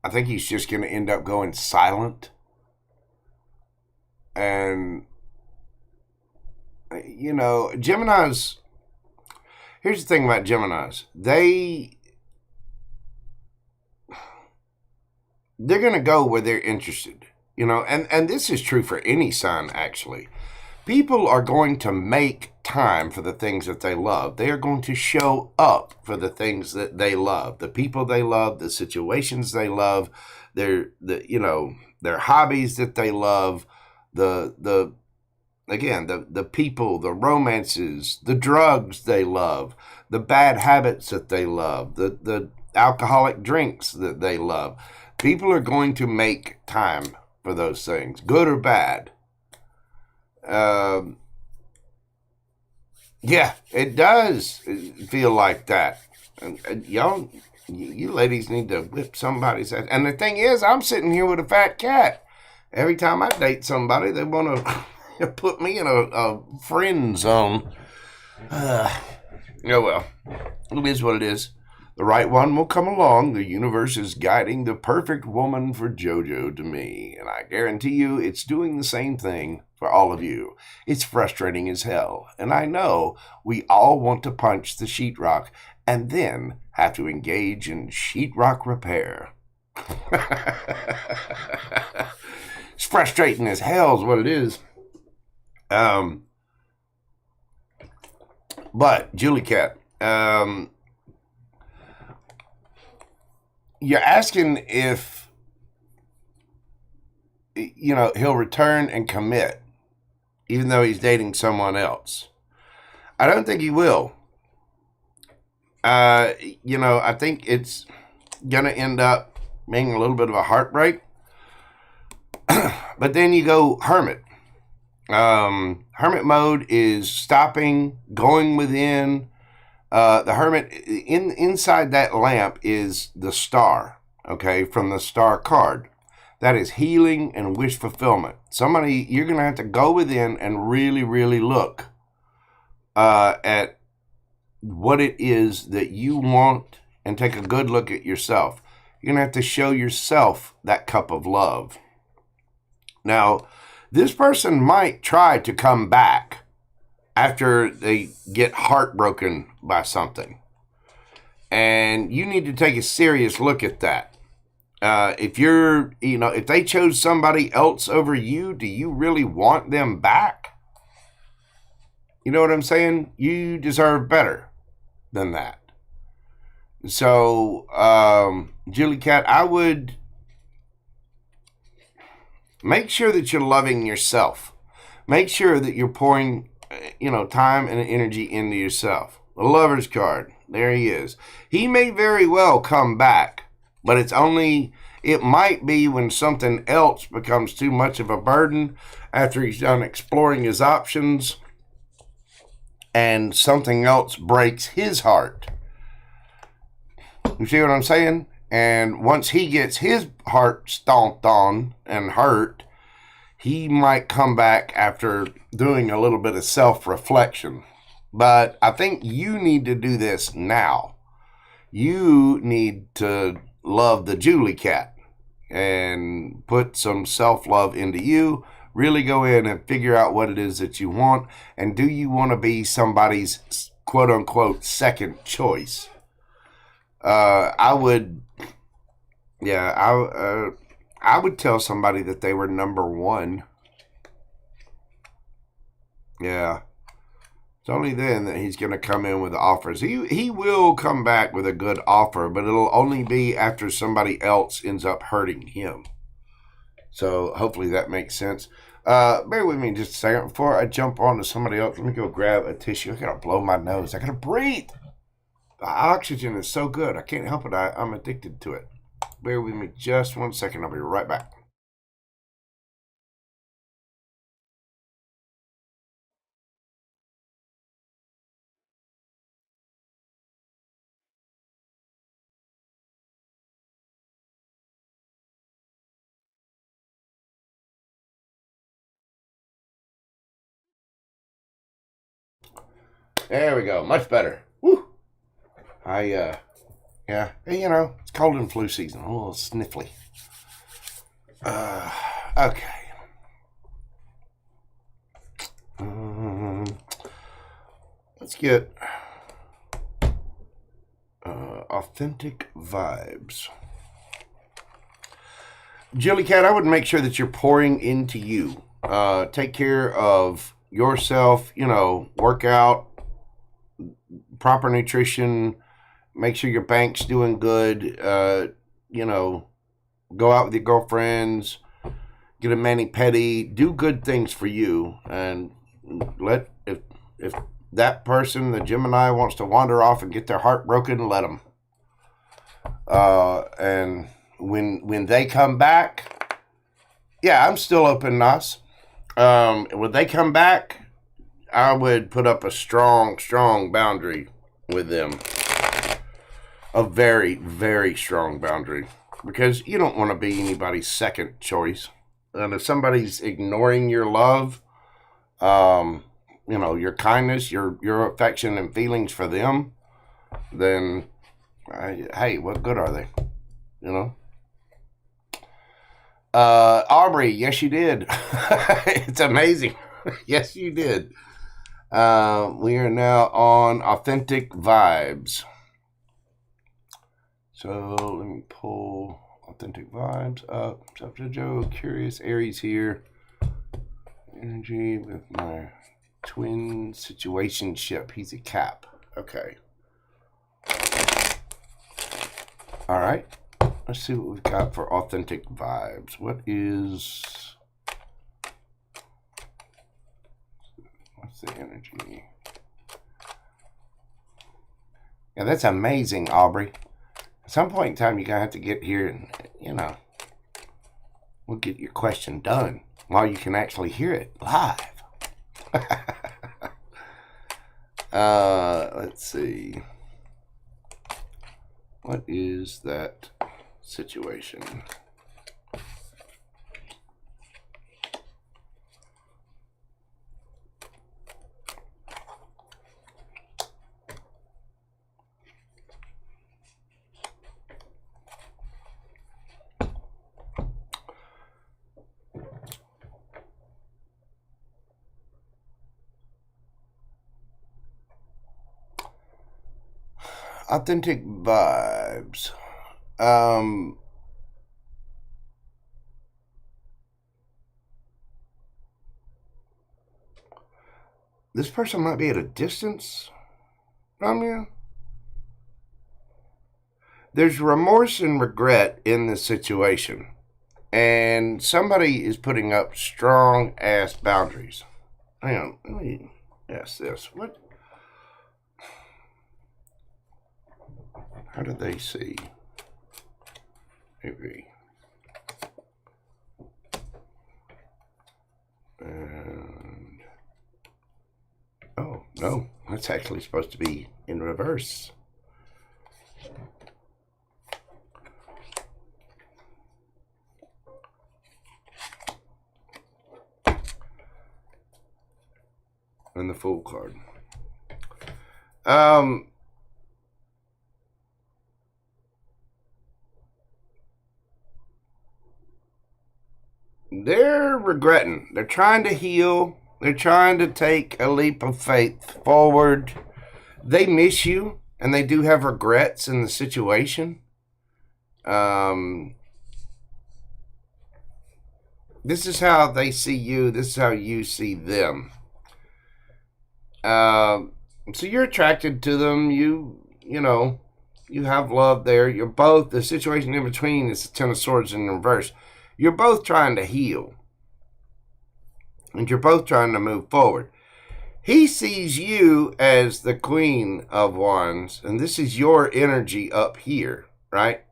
I think he's just going to end up going silent. And, Geminis, here's the thing about Geminis. They're going to go where they're interested, and this is true for any sign, actually. People are going to make time for the things that they love. They are going to show up for the things that they love, the people they love, the situations they love, their hobbies that they love, the people, the romances, the drugs they love, the bad habits that they love, the alcoholic drinks that they love. People are going to make time for those things, good or bad. Yeah, it does feel like that. And y'all, you ladies need to whip somebody's ass. And the thing is, I'm sitting here with a fat cat. Every time I date somebody, they want to put me in a friend zone. Oh, well, it is what it is. The right one will come along. The universe is guiding the perfect woman for JoJo to me. And I guarantee you it's doing the same thing for all of you. It's frustrating as hell. And I know we all want to punch the sheetrock and then have to engage in sheetrock repair. It's frustrating as hell is what it is. But, Julie Cat, you're asking if, he'll return and commit, even though he's dating someone else. I don't think he will. I think it's going to end up being a little bit of a heartbreak. But then you go hermit. Hermit mode is stopping, going within. The hermit, inside that lamp is the star, okay, from the star card. That is healing and wish fulfillment. You're going to have to go within and really, really look at what it is that you want and take a good look at yourself. You're going to have to show yourself that cup of love. Now, this person might try to come back after they get heartbroken by something. And you need to take a serious look at that. If they chose somebody else over you, do you really want them back? You know what I'm saying? You deserve better than that. So, Julie Cat, I would make sure that you're loving yourself. Make sure that you're pouring time and energy into yourself. The Lover's card, there he is. He may very well come back, but it might be when something else becomes too much of a burden after he's done exploring his options and something else breaks his heart. You see what I'm saying? And once he gets his heart stomped on and hurt, he might come back after doing a little bit of self-reflection. But I think you need to do this now. You need to love the Julie cat and put some self-love into you. Really go in and figure out what it is that you want. And do you want to be somebody's quote-unquote second choice? I would tell somebody that they were number one. Yeah. It's only then that he's going to come in with offers. He will come back with a good offer, but it'll only be after somebody else ends up hurting him. So hopefully that makes sense. Bear with me just a second. Before I jump on to somebody else, let me go grab a tissue. I got to blow my nose. I got to breathe. The oxygen is so good. I can't help it. I'm addicted to it. Bear with me just 1 second. I'll be right back. There we go. Much better. Woo. Yeah, it's cold and flu season. I'm a little sniffly. Okay. Let's get authentic vibes. Jilly Cat, I would make sure that you're pouring into you. Take care of yourself, work out, proper nutrition, make sure your bank's doing good, go out with your girlfriends, get a mani-pedi, do good things for you, and if that person, the Gemini, wants to wander off and get their heart broken, let them. And when they come back, yeah, I'm still open, Nas. When they come back, I would put up a strong boundary with them. A very, very strong boundary. Because you don't want to be anybody's second choice. And if somebody's ignoring your love, your kindness, your affection and feelings for them, then, hey, what good are they? Aubrey, yes, you did. It's amazing. Yes, you did. We are now on authentic vibes. So let me pull authentic vibes up. What's up to Joe? Curious Aries here. Energy with my twin situationship. He's a Cap. Okay. All right. Let's see what we've got for authentic vibes. What's the energy? Yeah, that's amazing, Aubrey. At some point in time, you're going to have to get here and, we'll get your question done while you can actually hear it live. Let's see. What is that situation? Authentic vibes. This person might be at a distance from you. There's remorse and regret in this situation. And somebody is putting up strong ass boundaries. Hang on, Yes, this. What? How do they see? Maybe. And oh no, that's actually supposed to be in reverse. And the Fool card. They're regretting. They're trying to heal. They're trying to take a leap of faith forward. They miss you, and they do have regrets in the situation. This is how they see you. This is how you see them. So you're attracted to them. You know, you have love there. You're both, the situation in between is the Ten of Swords in reverse. You're both trying to heal. And you're both trying to move forward. He sees you as the Queen of Wands, and this is your energy up here, right?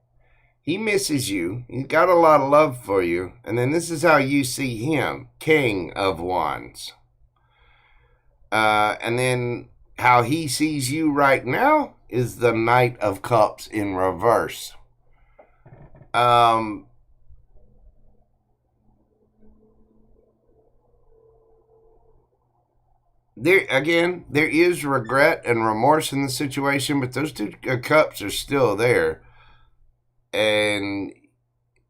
He misses you. He's got a lot of love for you. And then this is how you see him, King of Wands. And then how he sees you right now is the Knight of Cups in reverse. There is regret and remorse in the situation, but those two cups are still there. And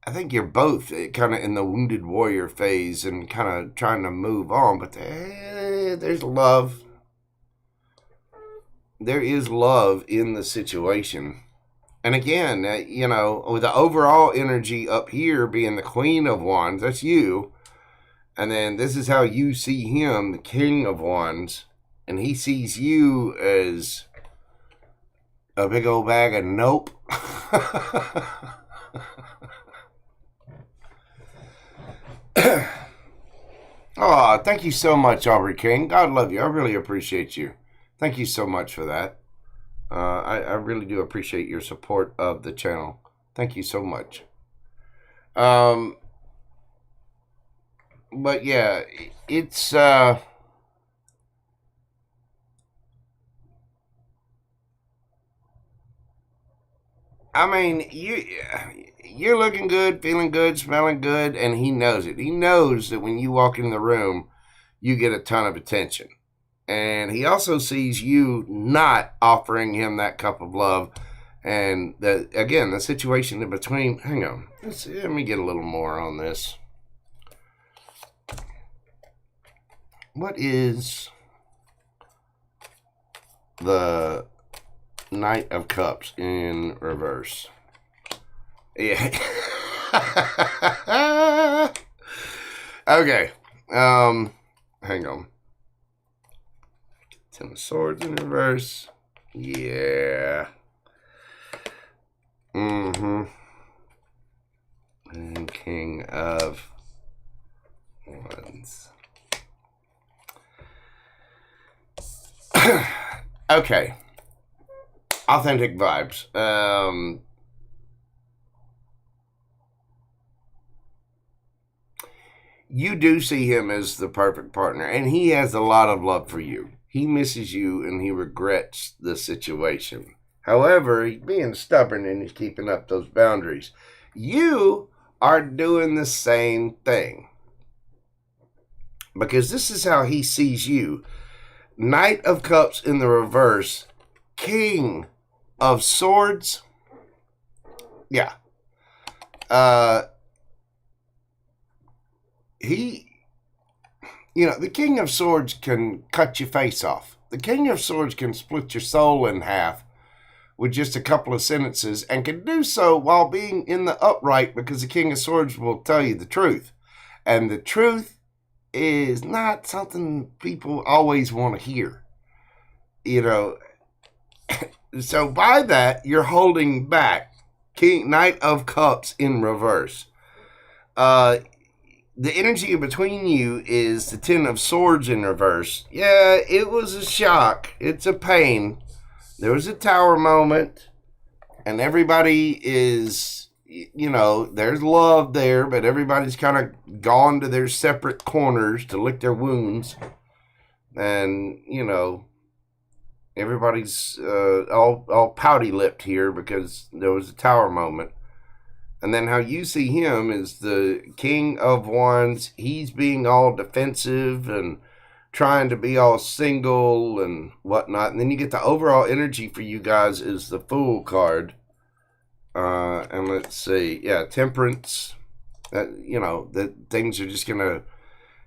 I think you're both kind of in the wounded warrior phase and kind of trying to move on, but there's love. There is love in the situation. And again, with the overall energy up here being the Queen of Wands, that's you. And then this is how you see him, the King of Wands. And he sees you as a big old bag of nope. Oh, thank you so much, Aubrey King. God love you. I really appreciate you. Thank you so much for that. I really do appreciate your support of the channel. Thank you so much. But yeah, it's I mean, you're looking good, feeling good, smelling good, and he knows it. He knows that when you walk in the room, you get a ton of attention. And he also sees you not offering him that cup of love. And the situation in between, hang on, let me get a little more on this. What is the Knight of Cups in reverse? Yeah. Okay. Hang on. Ten of Swords in reverse. Yeah. And King of Wands. Okay. Authentic vibes. You do see him as the perfect partner, and he has a lot of love for you. He misses you, and he regrets the situation. However, he's being stubborn, and he's keeping up those boundaries. You are doing the same thing. Because this is how he sees you. Knight of Cups in the reverse. King of Swords. Yeah. The King of Swords can cut your face off. The King of Swords can split your soul in half with just a couple of sentences, and can do so while being in the upright, because the King of Swords will tell you the truth. And the truth is not something people always want to hear. So by that, you're holding back. Knight of Cups in reverse. the energy in between you is the Ten of Swords in reverse. Yeah, it was a shock. It's a pain. There was a tower moment, and everybody is, there's love there, but everybody's kind of gone to their separate corners to lick their wounds. And, everybody's all pouty-lipped here because there was a tower moment. And then how you see him is the King of Wands. He's being all defensive and trying to be all single and whatnot. And then you get the overall energy for you guys is the Fool card. And let's see. Yeah, Temperance. That things are just going to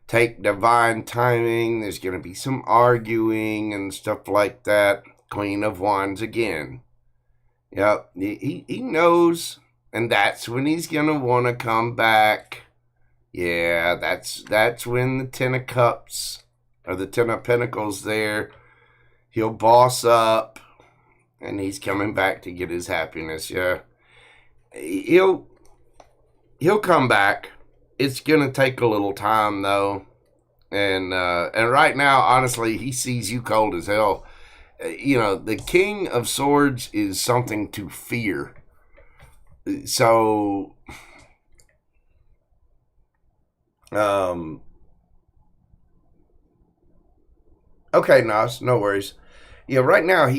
take divine timing. There's going to be some arguing and stuff like that. Queen of Wands again. Yep, he knows. And that's when he's going to want to come back. Yeah, that's when the Ten of Cups or the Ten of Pentacles there. He'll boss up and he's coming back to get his happiness. Yeah. He'll come back. It's going to take a little time though. And right now, honestly, he sees you cold as hell. The King of Swords is something to fear. So, okay, Nas, no worries. Yeah, right now I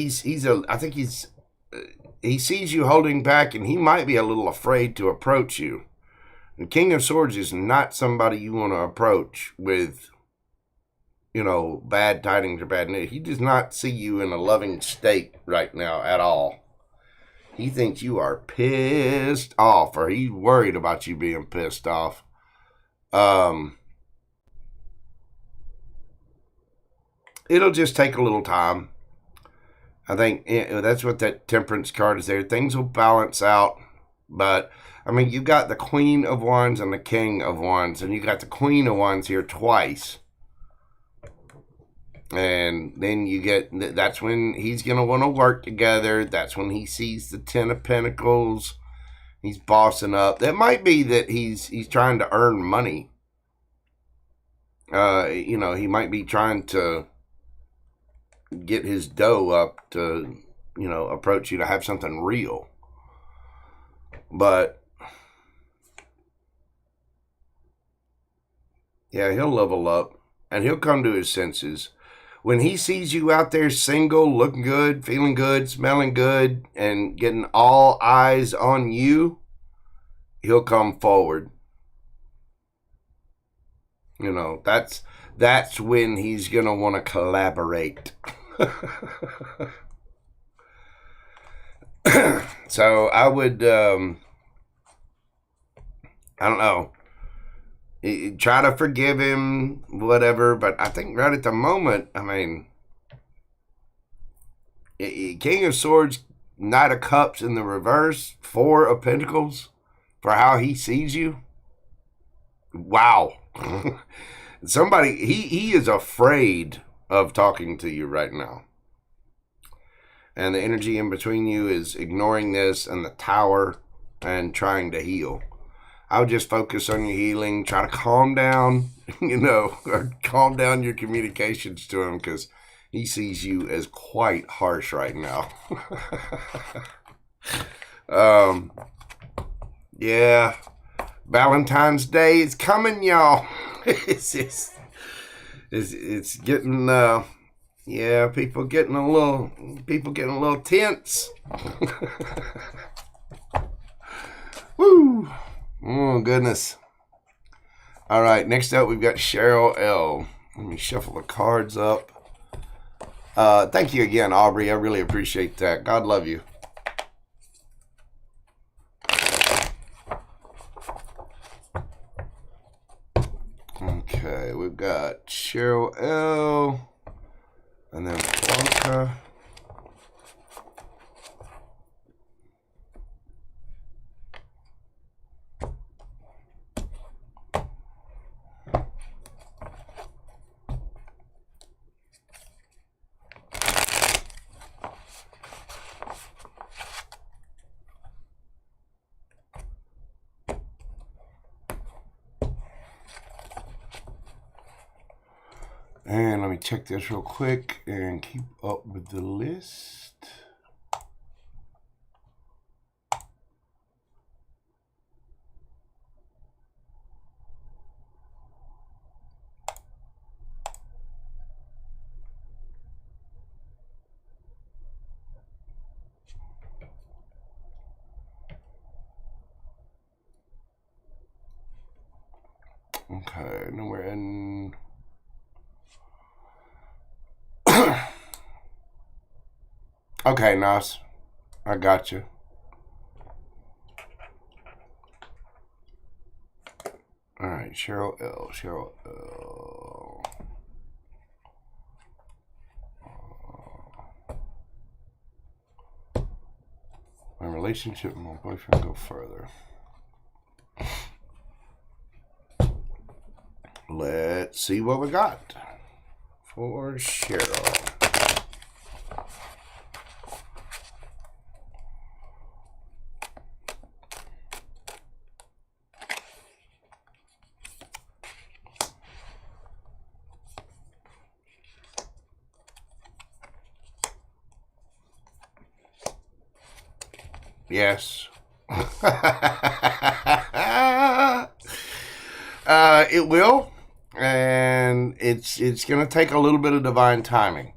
think he sees you holding back and he might be a little afraid to approach you. The King of Swords is not somebody you want to approach with, bad tidings or bad news. He does not see you in a loving state right now at all. He thinks you are pissed off, or he's worried about you being pissed off. It'll just take a little time. I think that's what that Temperance card is there. Things will balance out. But, you got the Queen of Wands and the King of Wands, and you got the Queen of Wands here twice. And then that's when he's going to want to work together. That's when he sees the Ten of Pentacles. He's bossing up. That might be that he's trying to earn money. He might be trying to get his dough up to, approach you to have something real. But, yeah, he'll level up and he'll come to his senses. When he sees you out there single, looking good, feeling good, smelling good, and getting all eyes on you, he'll come forward. That's when he's going to want to collaborate. So I would, I don't know. Try to forgive him, whatever, but I think right at the moment, King of Swords, Knight of Cups in the reverse, Four of Pentacles, for how he sees you. Wow. Somebody, he is afraid of talking to you right now. And the energy in between you is ignoring this and the Tower and trying to heal. I would just focus on your healing, try to calm down, or calm down your communications to him because he sees you as quite harsh right now. Yeah, Valentine's Day is coming, y'all. It's getting, people getting a little tense. Woo. Oh, goodness. All right, next up, we've got Cheryl L. Let me shuffle the cards up. Thank you again, Aubrey. I really appreciate that. God love you. Okay, we've got Cheryl L. And then Blanca. And let me check this real quick and keep up with the list. Okay, now we're in. Okay, Nas, I got you. All right, Cheryl L. My relationship with my boyfriend go further. Let's see what we got for Cheryl. Yes. It will, and it's going to take a little bit of divine timing.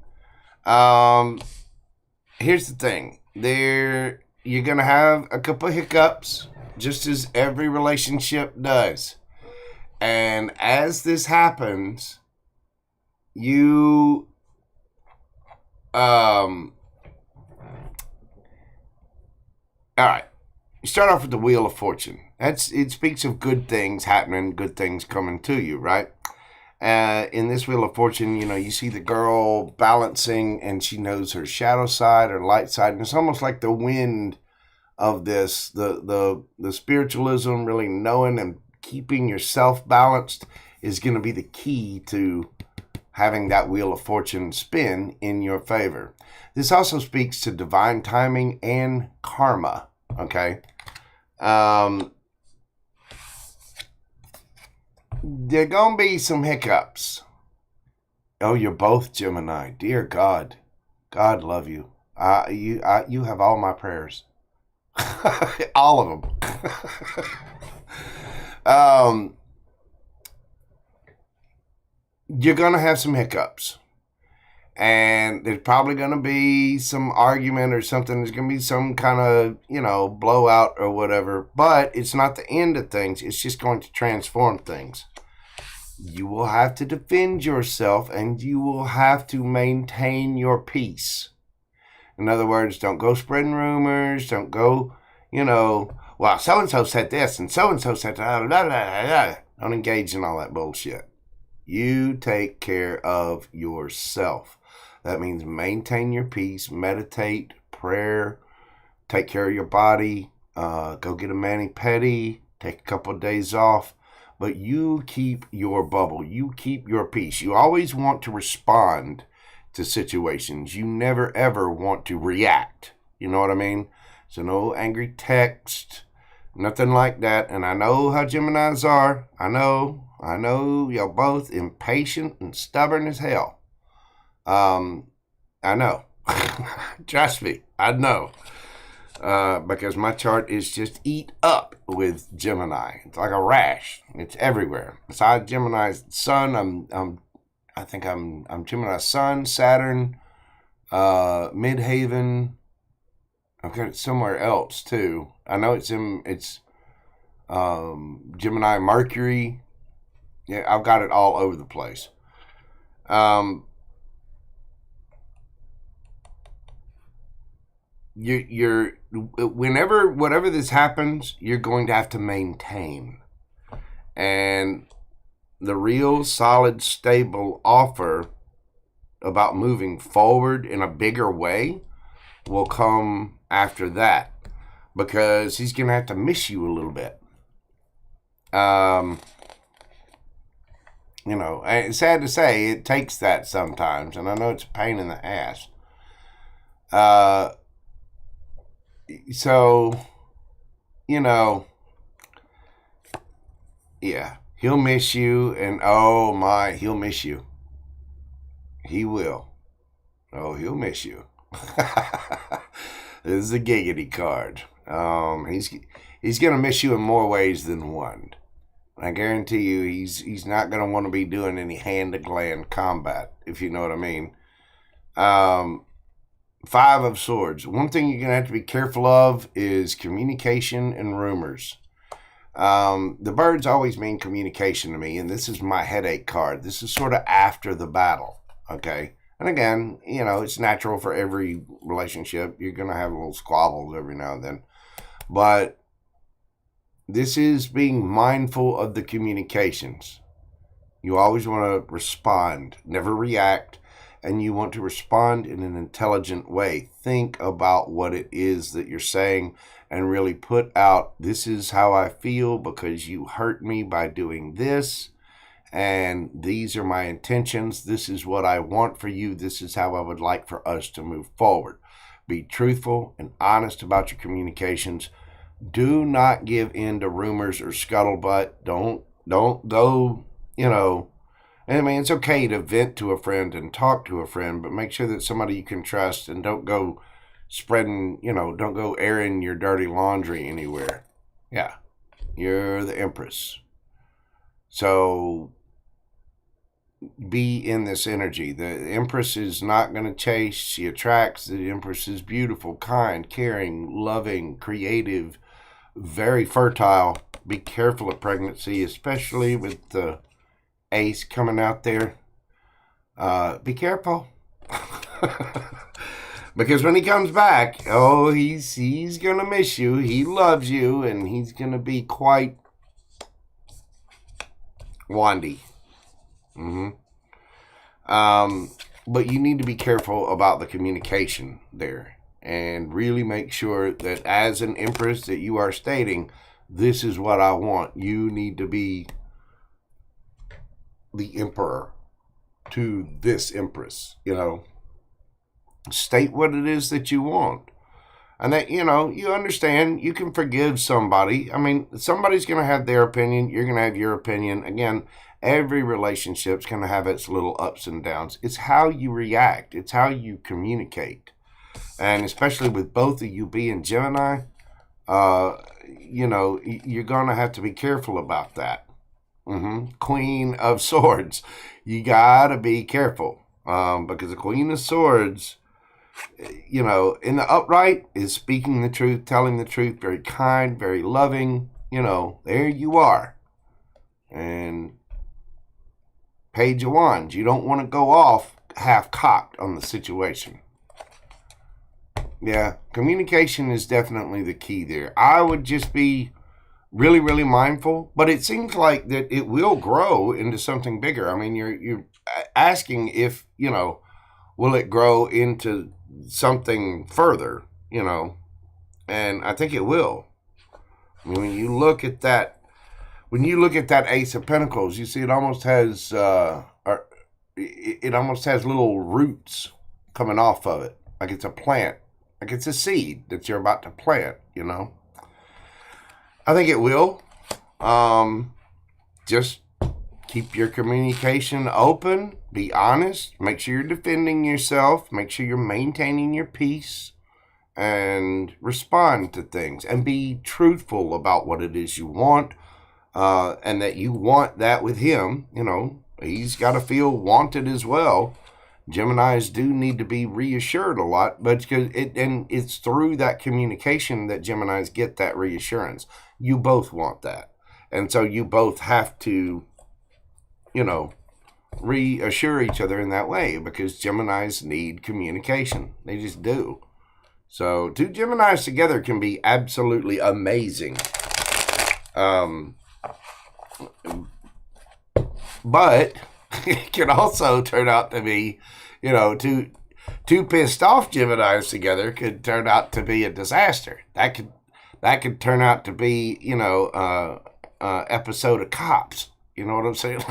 Here's the thing. You're going to have a couple of hiccups, just as every relationship does. And as this happens, you all right. You start off with the Wheel of Fortune. It speaks of good things happening, good things coming to you, right? In this Wheel of Fortune, you see the girl balancing, and she knows her shadow side or light side, and it's almost like the wind of this, the spiritualism, really knowing and keeping yourself balanced is going to be the key to having that Wheel of Fortune spin in your favor. This also speaks to divine timing and karma, okay? There are going to be some hiccups. Oh, you're both Gemini. Dear God. God love you. You have all my prayers. All of them. You're going to have some hiccups. And there's probably going to be some argument or something. There's going to be some kind of, blowout or whatever. But it's not the end of things. It's just going to transform things. You will have to defend yourself, and you will have to maintain your peace. In other words, don't go spreading rumors. Don't go, well, so-and-so said this and so-and-so said that. Don't engage in all that bullshit. You take care of yourself. That means maintain your peace, meditate, prayer, take care of your body, go get a mani-pedi, take a couple of days off. But you keep your bubble. You keep your peace. You always want to respond to situations. You never, ever want to react. You know what I mean? So no angry text, nothing like that. And I know how Geminis are. I know y'all both impatient and stubborn as hell. I know. Trust me, I know. Because my chart is just eat up with Gemini. It's like a rash. It's everywhere. Besides Gemini's sun, I think I'm Gemini's sun, Saturn, Midhaven. I've got it somewhere else too. I know it's Gemini Mercury. Yeah, I've got it all over the place. You're whatever this happens, you're going to have to maintain. And the real solid, stable offer about moving forward in a bigger way will come after that, because he's going to have to miss you a little bit. It's sad to say, it takes that sometimes, and I know it's a pain in the ass. So, yeah, he'll miss you, and he'll miss you. He'll miss you. He'll miss you. He'll miss you. He'll miss you. He'll miss you. He'll miss you. He'll miss you. He'll miss you. He'll miss you. And oh my, he'll miss you. He'll miss you. And oh my, he'll miss you. He will. Oh, he'll miss you. This is a giggity card. He's gonna miss you in more ways than one. I guarantee you, he's not gonna want to be doing any hand-to-gland combat, if you know what I mean. Five of Swords. One thing you're gonna have to be careful of is communication and rumors. The birds always mean communication to me, and this is my headache card. This is sort of after the battle, okay? And again, you know, it's natural for every relationship. You're going to have little squabbles every now and then. But this is being mindful of the communications. You always want to respond, never react, and you want to respond in an intelligent way. Think about what it is that you're saying and really put out, this is how I feel because you hurt me by doing this. And these are my intentions. This is what I want for you. This is how I would like for us to move forward. Be truthful and honest about your communications. Do not give in to rumors or scuttlebutt. Don't go, you know. I mean, it's okay to vent to a friend and talk to a friend, but make sure that somebody you can trust, and don't go spreading, you know, don't go airing your dirty laundry anywhere. Yeah, you're the Empress. So be in this energy. The Empress is not going to chase. She attracts. The Empress is beautiful, kind, caring, loving, creative, very fertile. Be careful of pregnancy, especially with the Ace coming out there. Be careful. Because when he comes back, oh, he's going to miss you. He loves you, and he's going to be quite wandy. But you need to be careful about the communication there, and really make sure that as an Empress that you are stating, this is what I want. You need to be the Emperor to this Empress, you know. State what it is that you want. And that, you know, you understand, you can forgive somebody. I mean, somebody's going to have their opinion. You're going to have your opinion. Again, every relationship's going to have its little ups and downs. It's how you react. It's how you communicate. And especially with both of you being Gemini, you know, you're going to have to be careful about that. Queen of Swords. You got to be careful. Because the Queen of Swords, you know, in the upright is speaking the truth, telling the truth, very kind, very loving. You know, there you are. And Page of Wands, you don't want to go off half-cocked on the situation. Yeah, communication is definitely the key there. I would just be really, really mindful, but it seems like that it will grow into something bigger. I mean, you're asking if, you know, will it grow into something further, you know, and I think it will. I mean, when you look at that Ace of Pentacles, you see it almost has it almost has little roots coming off of it, like it's a plant, like it's a seed that you're about to plant, you know. I think it will. Just keep your communication open. Be honest. Make sure you're defending yourself. Make sure you're maintaining your peace. And respond to things. And be truthful about what it is you want. And that you want that with him. You know, he's got to feel wanted as well. Geminis do need to be reassured a lot. But it's through that communication that Geminis get that reassurance. You both want that. And so you both have to, you know, reassure each other in that way, because Geminis need communication. They just do. So two Geminis together can be absolutely amazing. But it can also turn out to be, you know, two pissed off Geminis together could turn out to be a disaster. That could turn out to be, you know, episode of Cops. You know what I'm saying?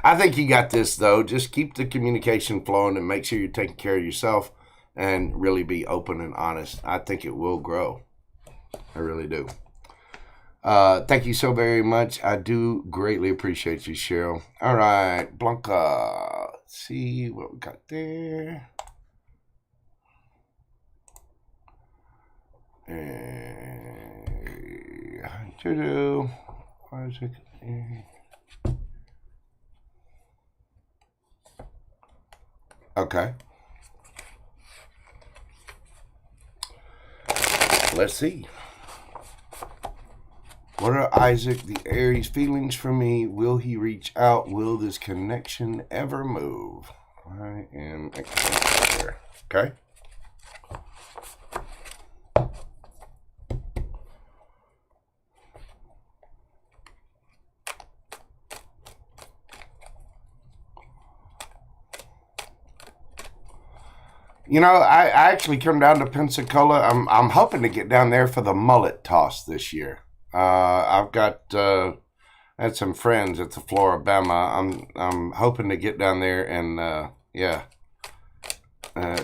I think you got this, though. Just keep the communication flowing and make sure you're taking care of yourself and really be open and honest. I think it will grow. I really do. Thank you so very much. I do greatly appreciate you, Cheryl. All right, Blanca. Let's see what we got there. Okay. Let's see. What are Isaac the Aries feelings for me? Will he reach out? Will this connection ever move? I am there. Okay. You know, I actually come down to Pensacola. I'm hoping to get down there for the mullet toss this year. I've got had some friends at the Floribama. I'm hoping to get down there and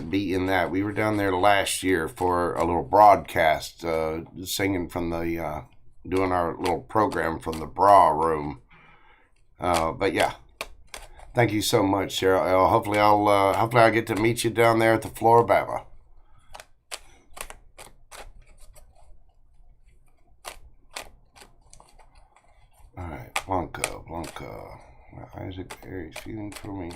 be in that. We were down there last year for a little broadcast, singing from the doing our little program from the bra room. But yeah. Thank you so much, Cheryl. Hopefully I'll get to meet you down there at the Floribama. All right, Blanca. Isaac Aries feeling for me.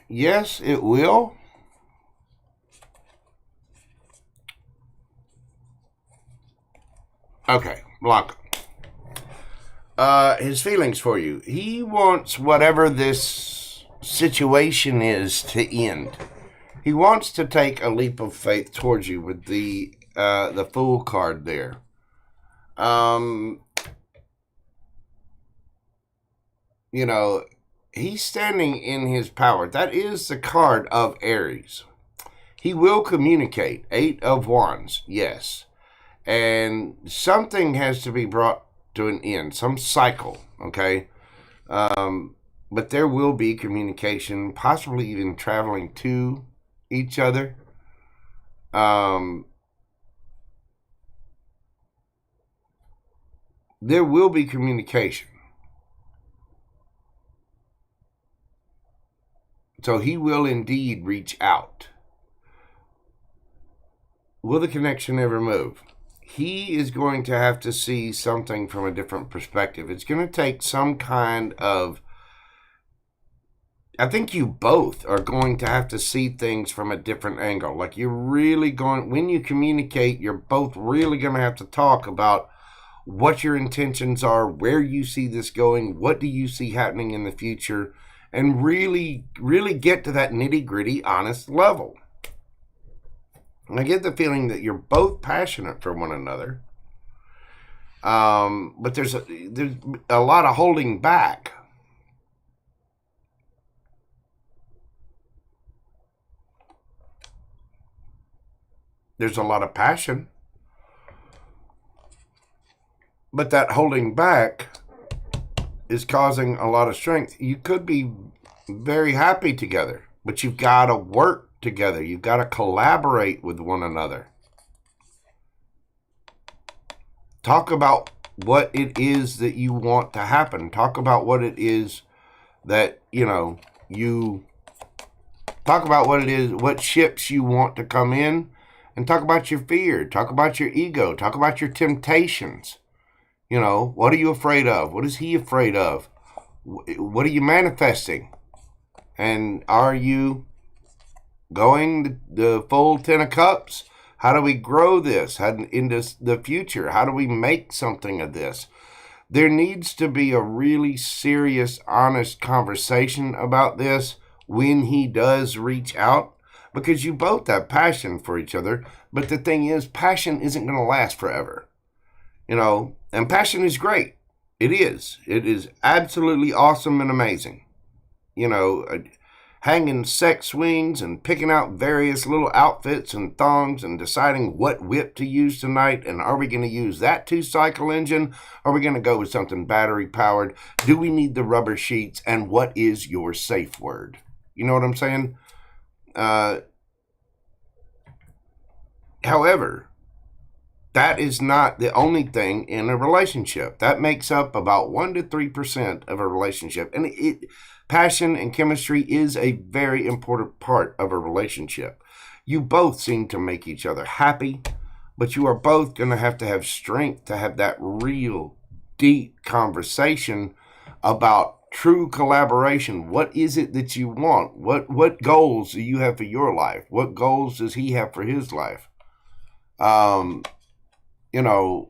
Yes, it will. Okay, Blanca. His feelings for you. He wants whatever this situation is to end. He wants to take a leap of faith towards you with the Fool card there. You know, he's standing in his power. That is the card of Aries. He will communicate. 8 of Wands, yes. And something has to be brought to an end, some cycle, okay? But there will be communication, possibly even traveling to each other. There will be communication. So he will indeed reach out. Will the connection ever move? He is going to have to see something from a different perspective. It's going to take some kind of... I think you both are going to have to see things from a different angle. Like you're really going... When you communicate, you're both really going to have to talk about what your intentions are, where you see this going, what do you see happening in the future, and really, really get to that nitty-gritty, honest level. And I get the feeling that you're both passionate for one another. But there's a lot of holding back. There's a lot of passion. But that holding back is causing a lot of strength. You could be very happy together, but you've got to work together. You've got to collaborate with one another. Talk about what it is that you want to happen. Talk about what it is that, you talk about what it is, what ships you want to come in, and talk about your fear. Talk about your ego. Talk about your temptations. What are you afraid of? What is he afraid of? What are you manifesting? And are you going the full 10 of cups? How do we grow this into the future? How do we make something of this? There needs to be a really serious, honest conversation about this when he does reach out, because you both have passion for each other. But the thing is, passion isn't going to last forever. And passion is great. It is. It is absolutely awesome and amazing. You know, hanging sex swings and picking out various little outfits and thongs and deciding what whip to use tonight. And are we going to use that 2-cycle engine? Are we going to go with something battery powered? Do we need the rubber sheets? And what is your safe word? You know what I'm saying? However, that is not the only thing in a relationship. That makes up about 1 to 3% of a relationship. And passion and chemistry is a very important part of a relationship. You both seem to make each other happy, but you are both going to have strength to have that real deep conversation about true collaboration. What is it that you want? What goals do you have for your life? What goals does he have for his life? You know,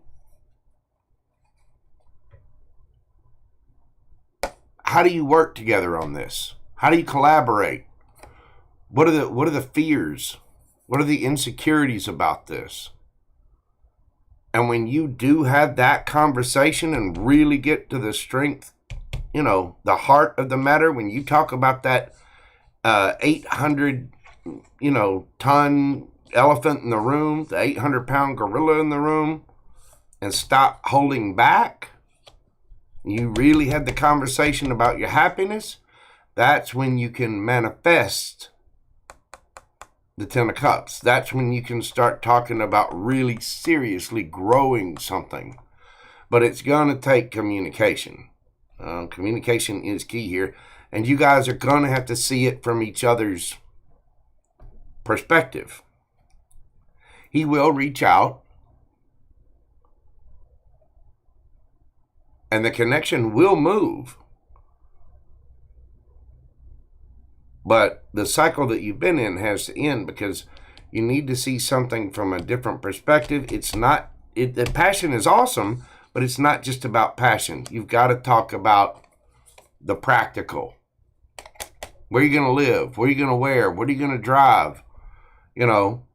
how do you work together on this? How do you collaborate? What are the fears? What are the insecurities about this? And when you do have that conversation and really get to the strength, you know, the heart of the matter, when you talk about that 800, ton elephant in the room, the 800-pound gorilla in the room, and stop holding back, you really had the conversation about your happiness, that's when you can manifest the 10 of Cups. That's when you can start talking about really seriously growing something. But it's going to take communication. Communication is key here. And you guys are going to have to see it from each other's perspective. He will reach out. And the connection will move. But the cycle that you've been in has to end because you need to see something from a different perspective. The passion is awesome, but it's not just about passion. You've got to talk about the practical. Where are you going to live? What are you going to wear? What are you going to drive? You know,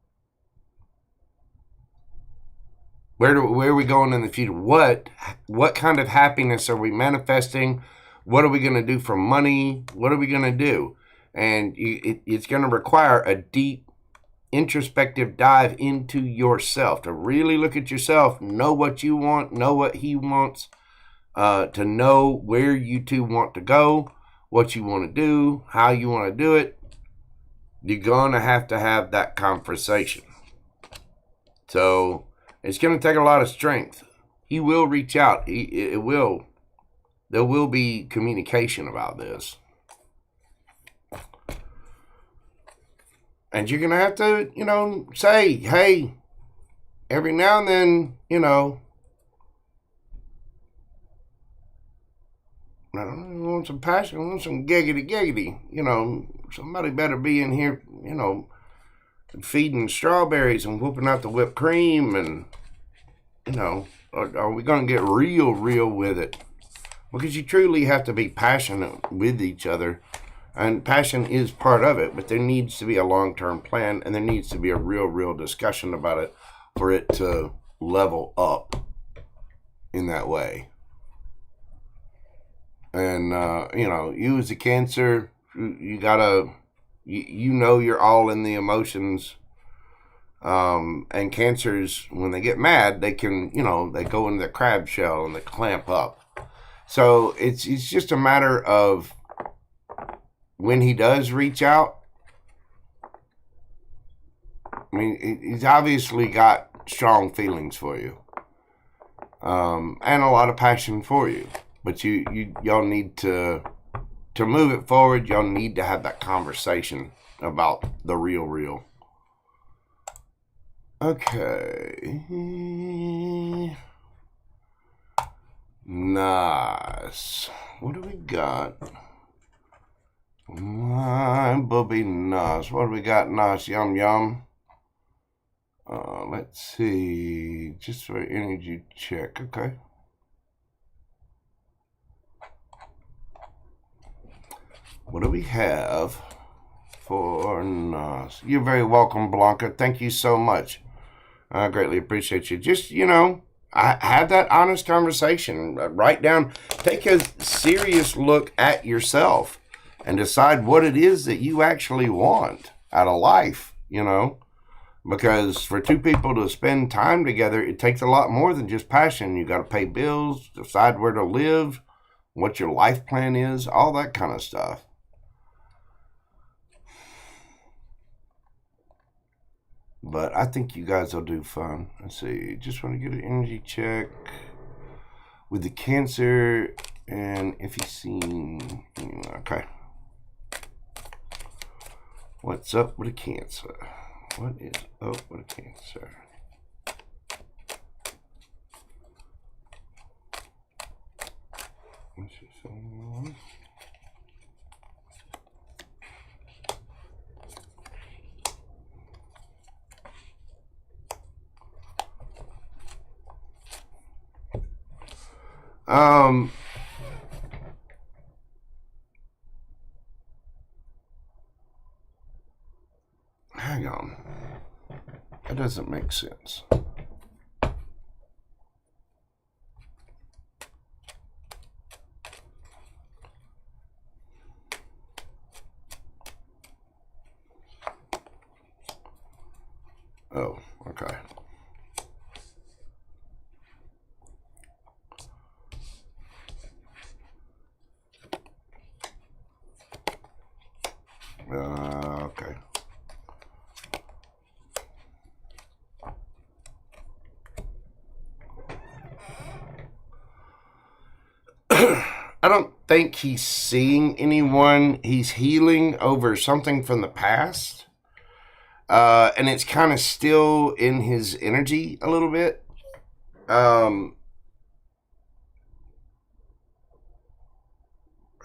where are we going in the future? What kind of happiness are we manifesting? What are we going to do for money? What are we going to do? And it's going to require a deep introspective dive into yourself to really look at yourself, know what you want, know what he wants, to know where you two want to go, what you want to do, how you want to do it. You're going to have that conversation. So it's going to take a lot of strength. He will reach out. There will be communication about this. And you're going to have to, say, hey, every now and then, I want some passion, I want some giggity. Somebody better be in here, feeding strawberries and whooping out the whipped cream. And, are we going to get real with it? Because you truly have to be passionate with each other. And passion is part of it, but there needs to be a long-term plan, and there needs to be a real discussion about it for it to level up in that way. And, you as a Cancer, you gotta, you're all in the emotions. And Cancers, when they get mad, they can, they go into the crab shell and they clamp up. So it's just a matter of, when he does reach out, I mean, he's obviously got strong feelings for you, and a lot of passion for you. But y'all need to move it forward. Y'all need to have that conversation about the real. Okay. Nice. What do we got? My booby nice. What do we got? Nice. Yum. Let's see. Just for energy check. Okay. What do we have for nice? You're very welcome, Blanca. Thank you so much. I greatly appreciate you. Just, have that honest conversation. Write down, take a serious look at yourself and decide what it is that you actually want out of life, you know? Because for two people to spend time together, it takes a lot more than just passion. You got to pay bills, decide where to live, what your life plan is, all that kind of stuff. But I think you guys will do fun. Let's see. Just want to get an energy check with the Cancer, and if he's seen. Okay. What's up with a Cancer? What is up with a Cancer? Let's see someone. Hang on. That doesn't make sense. Oh, okay. Okay. I don't think he's seeing anyone. He's healing over something from the past. And it's kind of still in his energy a little bit.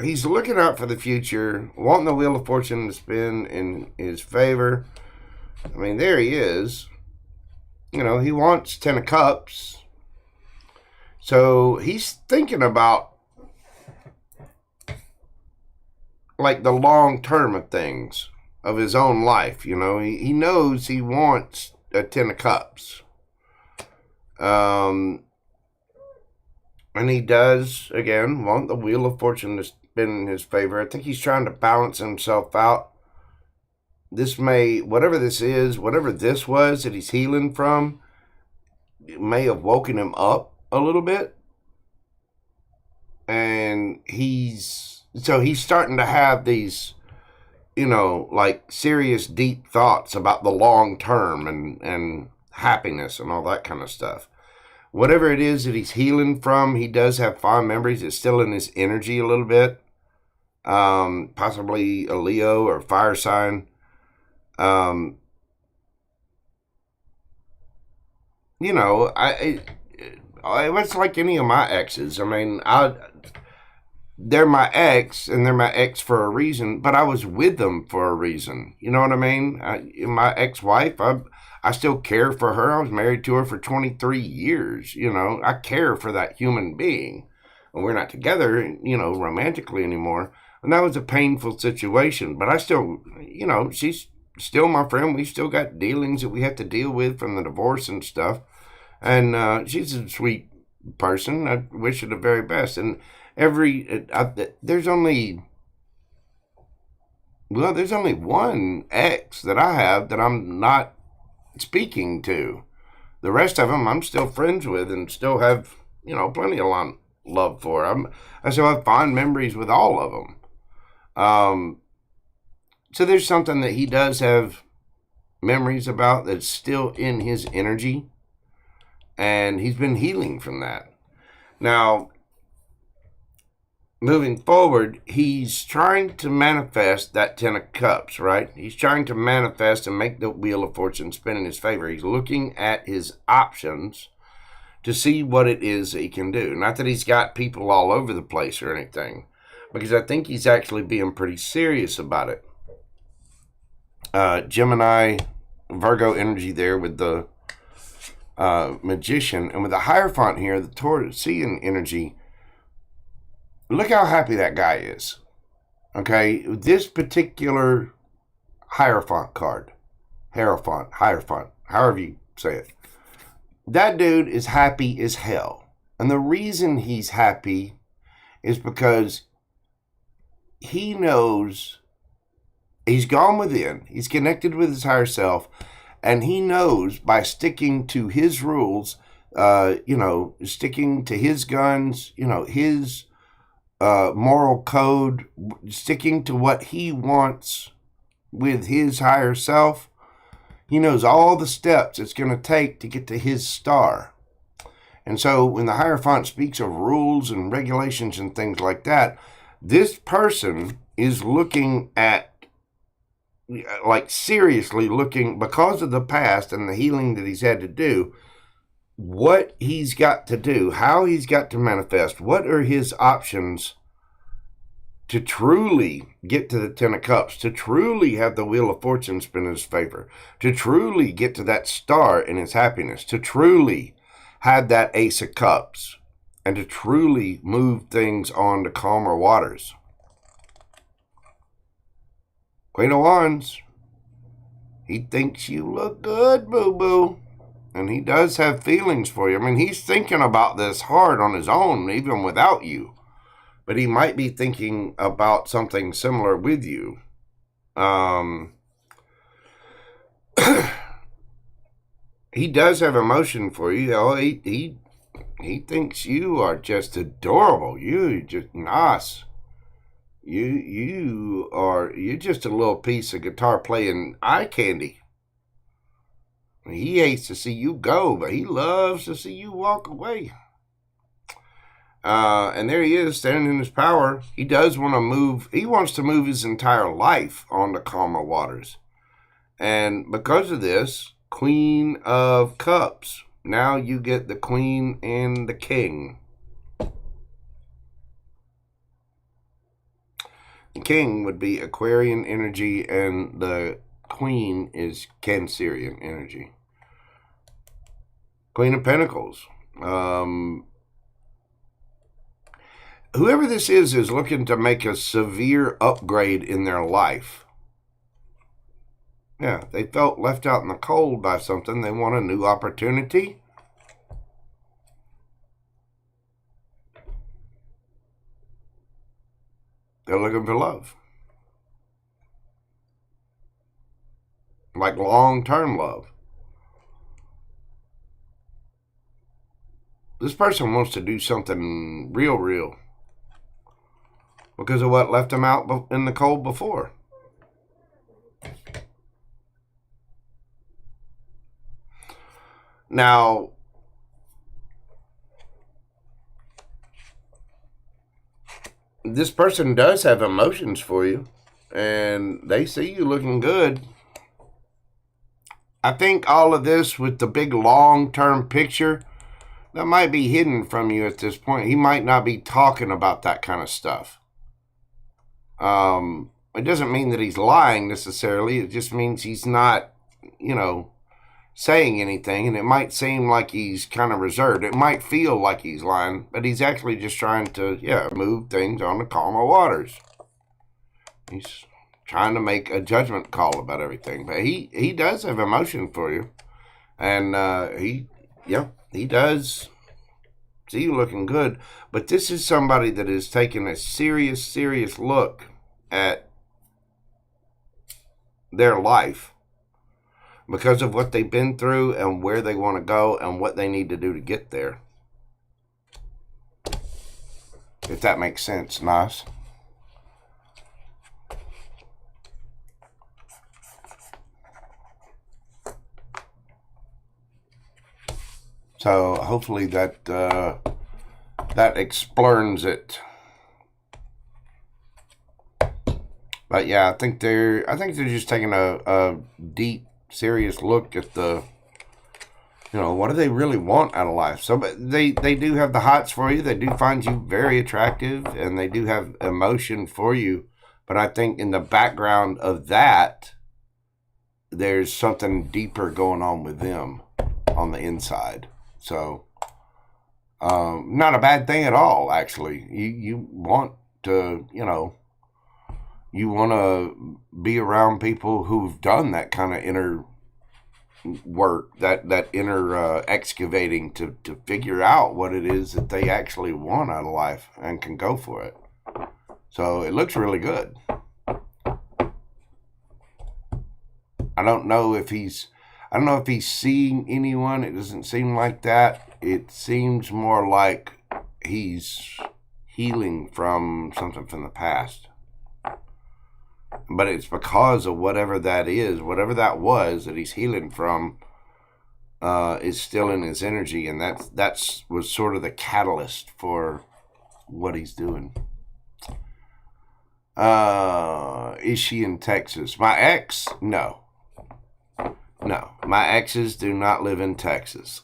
He's looking out for the future, wanting the Wheel of Fortune to spin in his favor. I mean, there he is. You know, he wants 10 of Cups. So he's thinking about, like, the long term of things, of his own life. You know, he knows he wants a 10 of Cups. And he does, again, want the Wheel of Fortune to spin in his favor. I think he's trying to balance himself out. This may, whatever this is, whatever this was that he's healing from, it may have woken him up a little bit. And he's starting to have these, you know, like serious, deep thoughts about the long term and happiness and all that kind of stuff. Whatever it is that he's healing from, he does have fond memories. It's still in his energy a little bit. Possibly a Leo or fire sign. You know, it was like any of my exes. I mean, they're my ex, and they're my ex for a reason, but I was with them for a reason. You know what I mean? My ex-wife, I still care for her. I was married to her for 23 years. You know, I care for that human being. And we're not together, you know, romantically anymore. And that was a painful situation. But I still, you know, she's still my friend. We still got dealings that we have to deal with from the divorce and stuff. And she's a sweet person. I wish her the very best. And there's only one ex that I have that I'm not speaking to. The rest of them I'm still friends with and still have, you know, plenty of love for. I still have fond memories with all of them. So there's something that he does have memories about that's still in his energy, and he's been healing from that. Now, moving forward, he's trying to manifest that 10 of Cups, right? He's trying to manifest and make the Wheel of Fortune spin in his favor. He's looking at his options to see what it is that he can do. Not that he's got people all over the place or anything, because I think he's actually being pretty serious about it. Gemini, Virgo energy there with the Magician, and with the Hierophant here, the Taurusian energy. Look how happy that guy is. Okay, this particular Hierophant card, Hierophant, however you say it. that dude is happy as hell. And the reason he's happy is because he knows he's gone within. He's connected with his higher self. And he knows by sticking to his rules, sticking to his guns, his moral code, sticking to what he wants with his higher self, he knows all the steps it's going to take to get to his star. And so when the Hierophant speaks of rules and regulations and things like that, this person is looking at, like seriously looking, because of the past and the healing that he's had to do, what he's got to do, how he's got to manifest, what are his options to truly get to the Ten of Cups, to truly have the Wheel of Fortune spin in his favor, to truly get to that star in his happiness, to truly have that Ace of Cups, and to truly move things on to calmer waters. Queen of Wands, he thinks you look good, boo-boo. And he does have feelings for you. I mean, he's thinking about this hard on his own, even without you. But he might be thinking about something similar with you. He does have emotion for you. He thinks you are just adorable. You're just nice. You're just a little piece of guitar playing eye candy. He hates to see you go, but he loves to see you walk away. And there he is, standing in his power. He does want to move. He wants to move his entire life on the calmer waters. And because of this, Queen of Cups. Now you get the Queen and the King. The King would be Aquarian energy, and the Queen is Cancerian energy. Queen of Pentacles. Whoever this is looking to make a severe upgrade in their life. Yeah, they felt left out in the cold by something. They want a new opportunity. They're looking for love. Like long-term love. This person wants to do something real. Because of what left them out in the cold before. Now, this person does have emotions for you, and they see you looking good. I think all of this with the big long-term picture, that might be hidden from you at this point. He might not be talking about that kind of stuff. It doesn't mean that he's lying necessarily. It just means he's not, saying anything, and it might seem like he's kind of reserved. It might feel like he's lying, but he's actually just trying to, move things on the calmer waters. He's trying to make a judgment call about everything, but he does have emotion for you, and he does see you looking good. But this is somebody that is taking a serious look at their life, because of what they've been through and where they want to go and what they need to do to get there. If that makes sense, nice. So hopefully that explains it. But yeah, I think they're just taking a deep, serious look at the, what do they really want out of life? So they do have the hots for you. They do find you very attractive, and they do have emotion for you. But I think in the background of that, there's something deeper going on with them on the inside. So, not a bad thing at all, actually. You want to, you want to be around people who've done that kind of inner work, that inner excavating to figure out what it is that they actually want out of life and can go for it. So it looks really good. I don't know if he's seeing anyone. It doesn't seem like that. It seems more like he's healing from something from the past. But it's because of whatever that is, whatever that was that he's healing from, is still in his energy, and that's was sort of the catalyst for what he's doing. Is she in Texas? My ex? No. No, my exes do not live in Texas.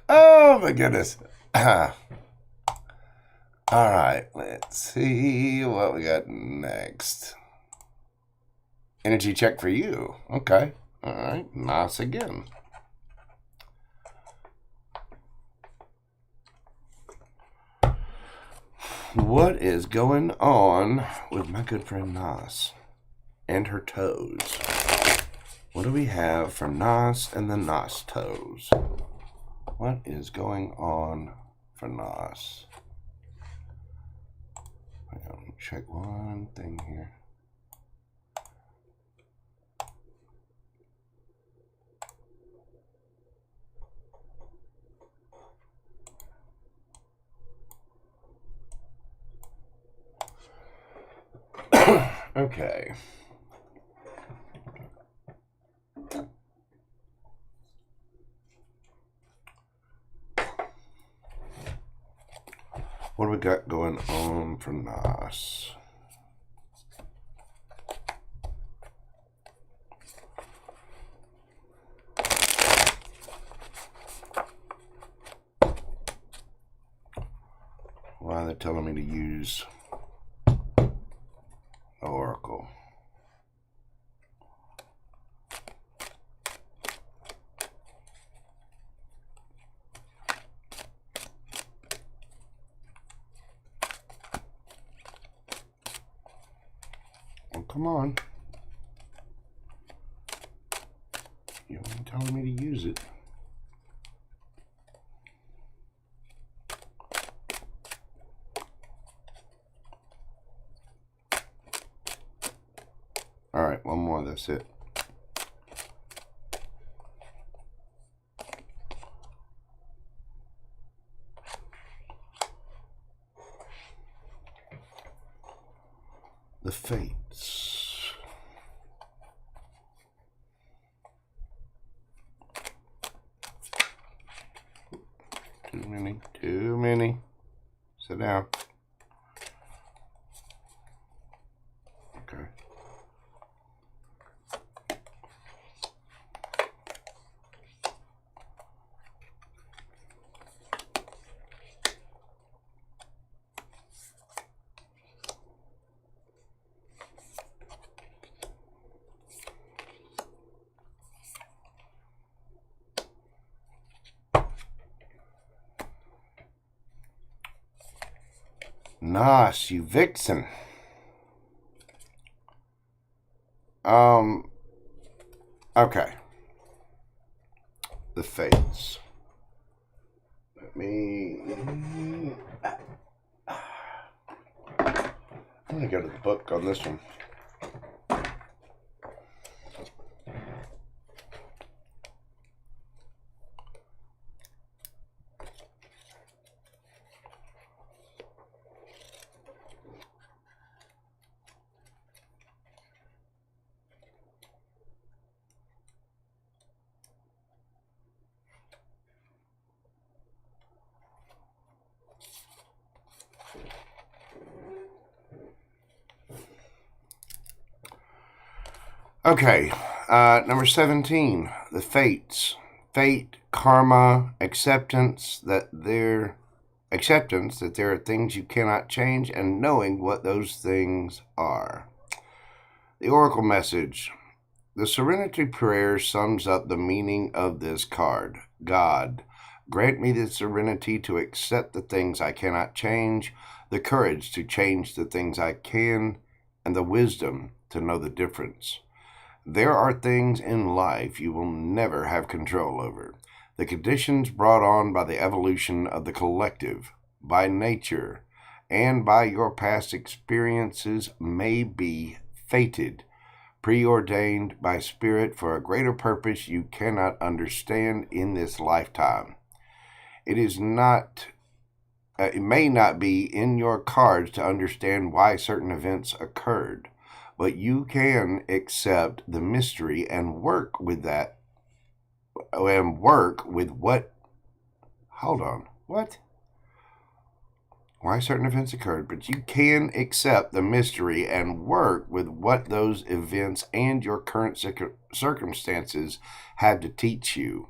Oh my goodness. All right, let's see what we got next. Energy check for you. Okay. All right, nice again. What is going on with my good friend Nas and her toes? What do we have for Nas and the Nas toes? What is going on for Nas? Let me check one thing here. Okay. What do we got going on for Nas? Why are they telling me to use Oracle? Oh, come on. You ain't telling me to use it. All right, one more, that's it. The Fates. Too many. Sit down. Okay. Nice, you vixen. Okay. The Fates. Let me go to the book on this one. Okay, number 17, the Fates. Fate, karma, acceptance that there are things you cannot change, and knowing what those things are. The Oracle message. The Serenity Prayer sums up the meaning of this card. God, grant me the serenity to accept the things I cannot change, the courage to change the things I can, and the wisdom to know the difference. There are things in life you will never have control over. The conditions brought on by the evolution of the collective, by nature, and by your past experiences may be fated, preordained by spirit for a greater purpose you cannot understand in this lifetime. It may not be in your cards to understand why certain events occurred, but you can accept the mystery and work with that, and work with what, hold on, what? Why certain events occurred, but you can accept the mystery and work with what those events and your current circumstances have to teach you.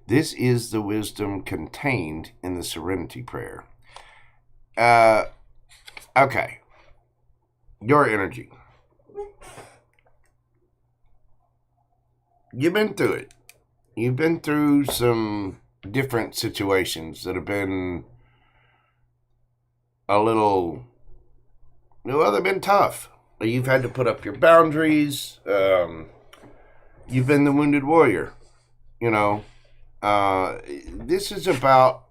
This is the wisdom contained in the Serenity Prayer. Okay. Your energy. You've been through it. You've been through some different situations that have been a little, well, they've been tough. You've had to put up your boundaries. You've been the wounded warrior. You know, this is about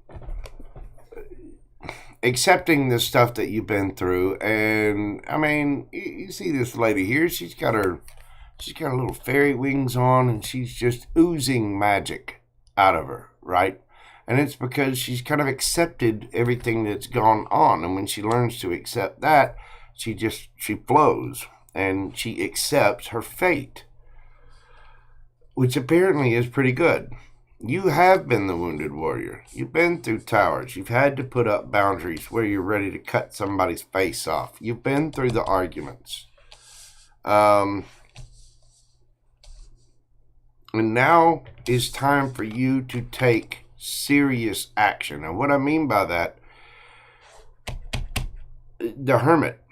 accepting the stuff that you've been through. And I mean, you see this lady here. She's got little fairy wings on, and she's just oozing magic out of her, right? And it's because she's kind of accepted everything that's gone on. And when she learns to accept that, she flows, and she accepts her fate, which apparently is pretty good. You have been the wounded warrior. You've been through towers. You've had to put up boundaries where you're ready to cut somebody's face off. You've been through the arguments. And now is time for you to take serious action. And what I mean by that, the Hermit,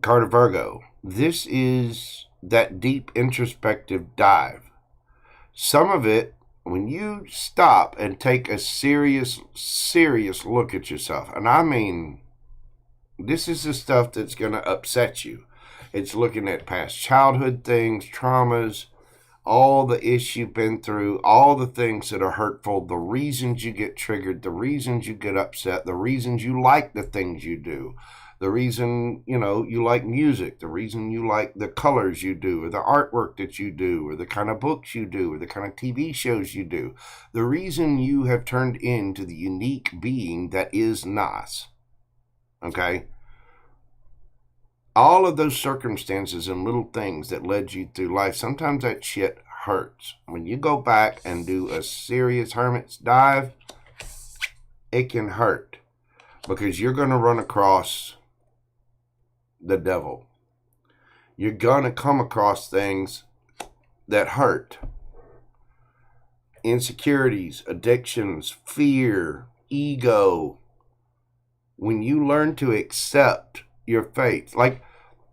card of Virgo, this is that deep introspective dive. Some of it, when you stop and take a serious look at yourself, and I mean, this is the stuff that's going to upset you. It's looking at past childhood things, traumas, all the issues you've been through, all the things that are hurtful, the reasons you get triggered, the reasons you get upset, the reasons you like the things you do, the reason, you like music, the reason you like the colors you do, or the artwork that you do, or the kind of books you do, or the kind of TV shows you do, the reason you have turned into the unique being that is Nas. Okay? All of those circumstances and little things that led you through life, sometimes that shit hurts. When you go back and do a serious hermit's dive, it can hurt, because you're going to run across the devil. You're going to come across things that hurt. Insecurities, addictions, fear, ego. When you learn to accept your fate, like,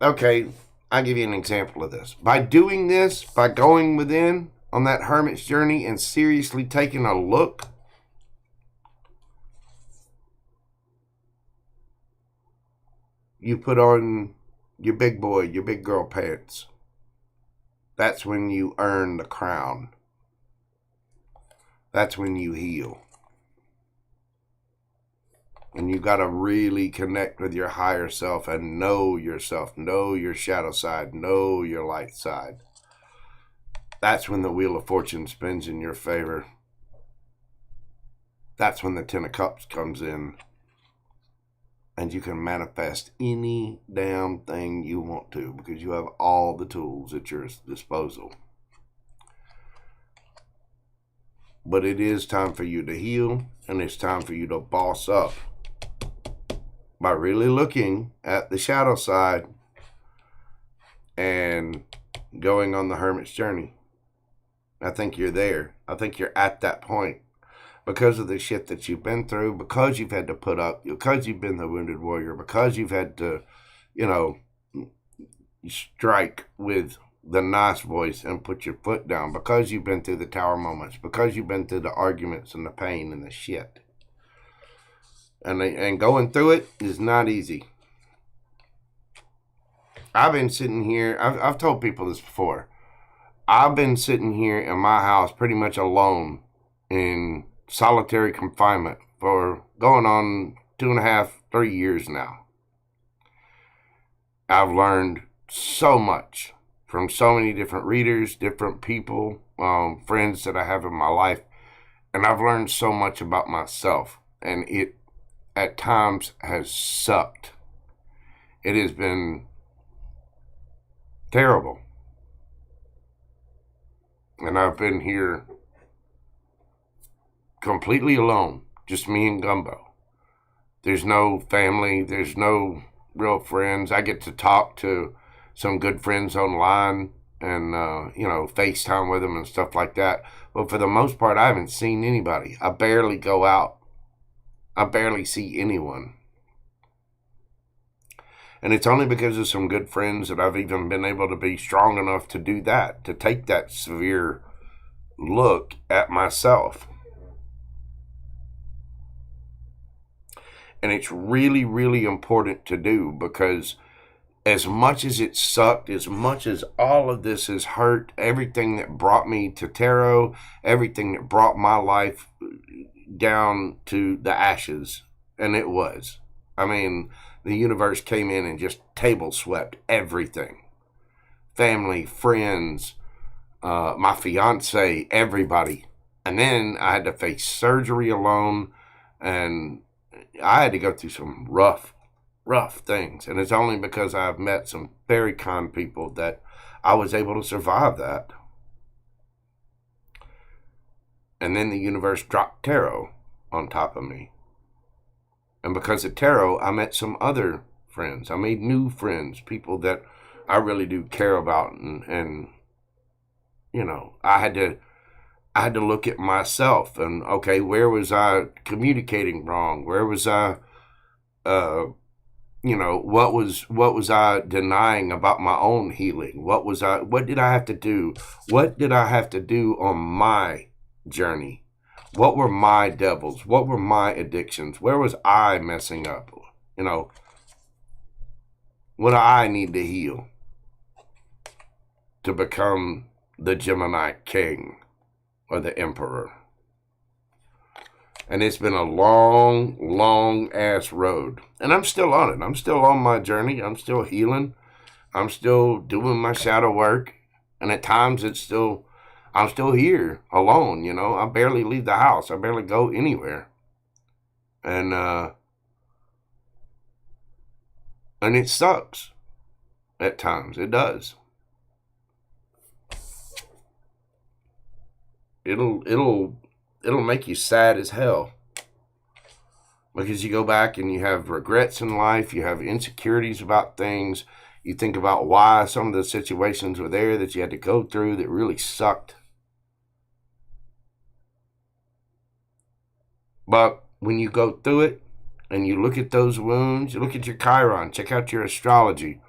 okay, I'll give you an example of this. By doing this, by going within on that hermit's journey and seriously taking a look, you put on your big boy, your big girl pants. That's when you earn the crown. That's when you heal. And you got to really connect with your higher self and know yourself, know your shadow side, know your light side. That's when the Wheel of Fortune spins in your favor. That's when the Ten of Cups comes in. And you can manifest any damn thing you want to, because you have all the tools at your disposal. But it is time for you to heal, and it's time for you to boss up by really looking at the shadow side and going on the hermit's journey. I think you're there. I think you're at that point because of the shit that you've been through, because you've had to put up, because you've been the wounded warrior, because you've had to, strike with the nice voice and put your foot down, because you've been through the tower moments, because you've been through the arguments and the pain and the shit. And going through it is not easy. I've been sitting here, I've told people this before. I've been sitting here in my house pretty much alone in solitary confinement for going on 2.5, 3 years now. I've learned so much from so many different readers, different people, friends that I have in my life. And I've learned so much about myself. And it, at times, has sucked. It has been terrible. And I've been here completely alone. Just me and Gumbo. There's no family. There's no real friends. I get to talk to some good friends online and, FaceTime with them and stuff like that. But for the most part, I haven't seen anybody. I barely go out. I barely see anyone. And it's only because of some good friends that I've even been able to be strong enough to do that, to take that severe look at myself. And it's really, really important to do, because as much as it sucked, as much as all of this has hurt, everything that brought me to tarot, everything that brought my life down to the ashes, and it was. I mean, the universe came in and just table swept everything. Family, friends, my fiance, everybody. And then I had to face surgery alone, and I had to go through some rough things. And it's only because I've met some very kind people that I was able to survive that. And then the universe dropped tarot on top of me. And because of tarot, I met some other friends. I made new friends, people that I really do care about. And I had to look at myself and, okay, where was I communicating wrong? Where was I, what was I denying about my own healing? What did I have to do? What did I have to do on my journey? What were my devils? What were my addictions? Where was I messing up? What do I need to heal to become the Gemini king or the emperor? And it's been a long, long ass road. And I'm still on it. I'm still on my journey. I'm still healing. I'm still doing my shadow work. And at times I'm still here alone, I barely leave the house. I barely go anywhere. And it sucks at times. It does. It'll make you sad as hell. Because you go back and you have regrets in life, you have insecurities about things, you think about why some of the situations were there that you had to go through that really sucked. But when you go through it and you look at those wounds, you look at your Chiron, check out your astrology.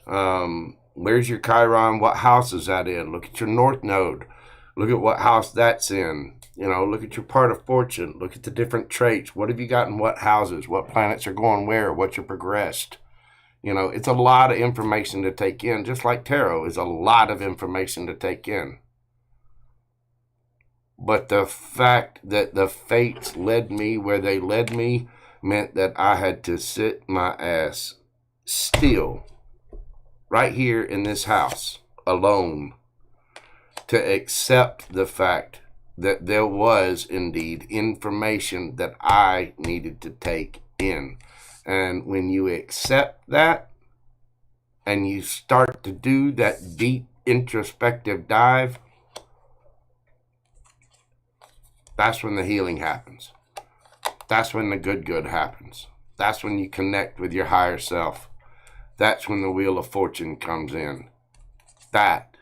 Where's your Chiron? What house is that in? Look at your North Node. Look at what house that's in. Look at your part of fortune. Look at the different traits. What have you got in what houses? What planets are going where? What's your progressed? It's a lot of information to take in. Just like tarot is a lot of information to take in. But the fact that the fates led me where they led me meant that I had to sit my ass still right here in this house alone to accept the fact that there was indeed information that I needed to take in. And when you accept that and you start to do that deep introspective dive, that's when the healing happens. That's when the good happens. That's when you connect with your higher self. That's when the Wheel of Fortune comes in. That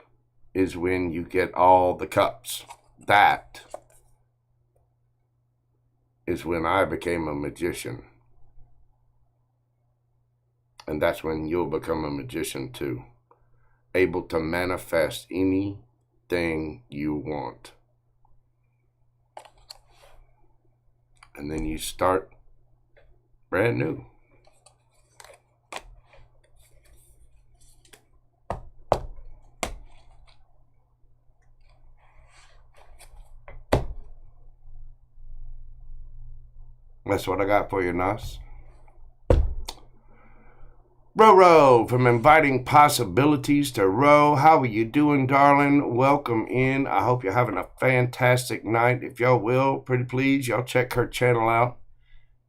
is when you get all the cups. That is when I became a magician. And that's when you'll become a magician too. Able to manifest anything you want. And then you start brand new. That's what I got for you, Nas. Roro from Inviting Possibilities to Ro. How are you doing, darling? Welcome in. I hope you're having a fantastic night. If y'all will, pretty please, y'all check her channel out.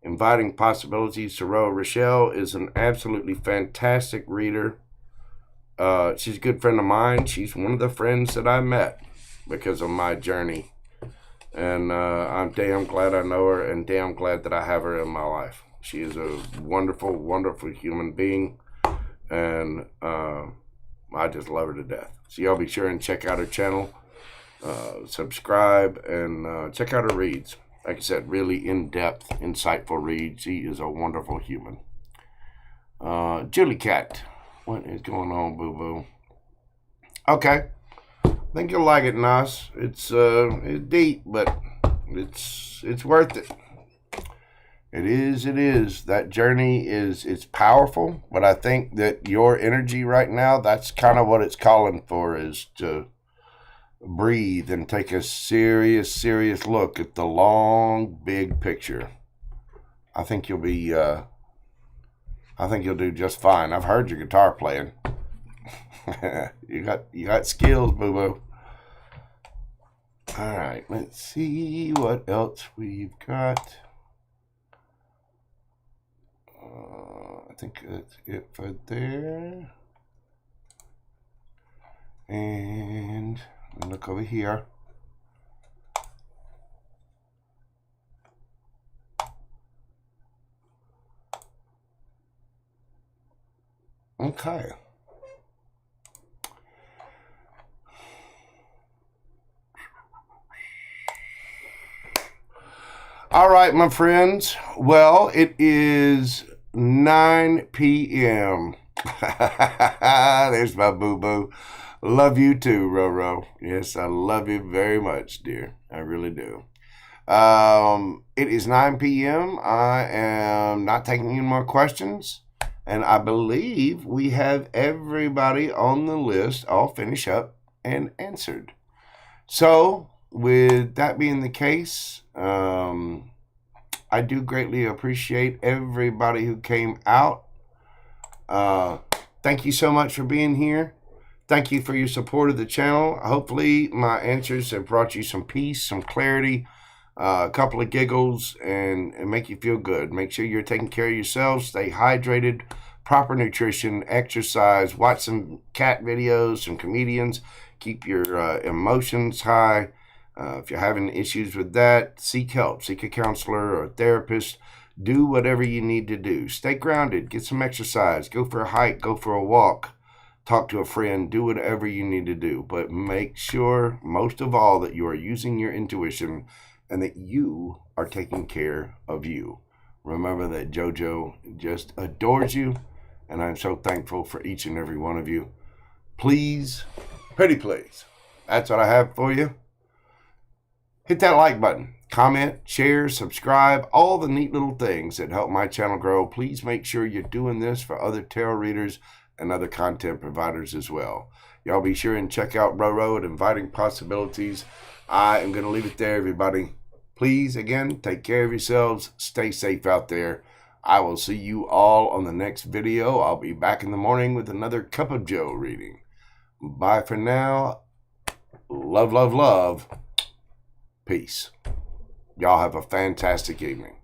Inviting Possibilities to Ro. Rochelle is an absolutely fantastic reader. She's a good friend of mine. She's one of the friends that I met because of my journey. And I'm damn glad I know her and damn glad that I have her in my life. She is a wonderful, wonderful human being. And I just love her to death. So y'all be sure and check out her channel. Subscribe and check out her reads. Like I said, really in-depth, insightful reads. She is a wonderful human. Julie Cat. What is going on, boo-boo? Okay. I think you'll like it, Nas. It's deep, but it's worth it. It is. That journey it's powerful, but I think that your energy right now, that's kind of what it's calling for, is to breathe and take a serious look at the long, big picture. I think you'll do just fine. I've heard your guitar playing. You got skills, boo-boo. All right, let's see what else we've got. I think that's it for there. And look over here. Okay. All right, my friends. Well, it is 9 p.m. There's my boo-boo. Love you too, Roro. Yes, I love you very much, dear. I really do. It is 9 p.m. I am not taking any more questions. And I believe we have everybody on the list all finished up and answered. So, with that being the case, I do greatly appreciate everybody who came out. Thank you so much for being here. Thank you for your support of the channel. Hopefully my answers have brought you some peace, some clarity, a couple of giggles, and make you feel good. Make sure you're taking care of yourselves. Stay hydrated, proper nutrition, exercise, watch some cat videos, some comedians. Keep your emotions high. If you're having issues with that, seek help. Seek a counselor or a therapist. Do whatever you need to do. Stay grounded. Get some exercise. Go for a hike. Go for a walk. Talk to a friend. Do whatever you need to do. But make sure, most of all, that you are using your intuition and that you are taking care of you. Remember that JoJo just adores you, and I'm so thankful for each and every one of you. Please, pretty please, that's what I have for you. Hit that like button, comment, share, subscribe, all the neat little things that help my channel grow. Please make sure you're doing this for other tarot readers and other content providers as well. Y'all be sure and check out Roro at Inviting Possibilities. I am going to leave it there, everybody. Please, again, take care of yourselves. Stay safe out there. I will see you all on the next video. I'll be back in the morning with another Cup of Joe reading. Bye for now. Love, love, love. Peace. Y'all have a fantastic evening.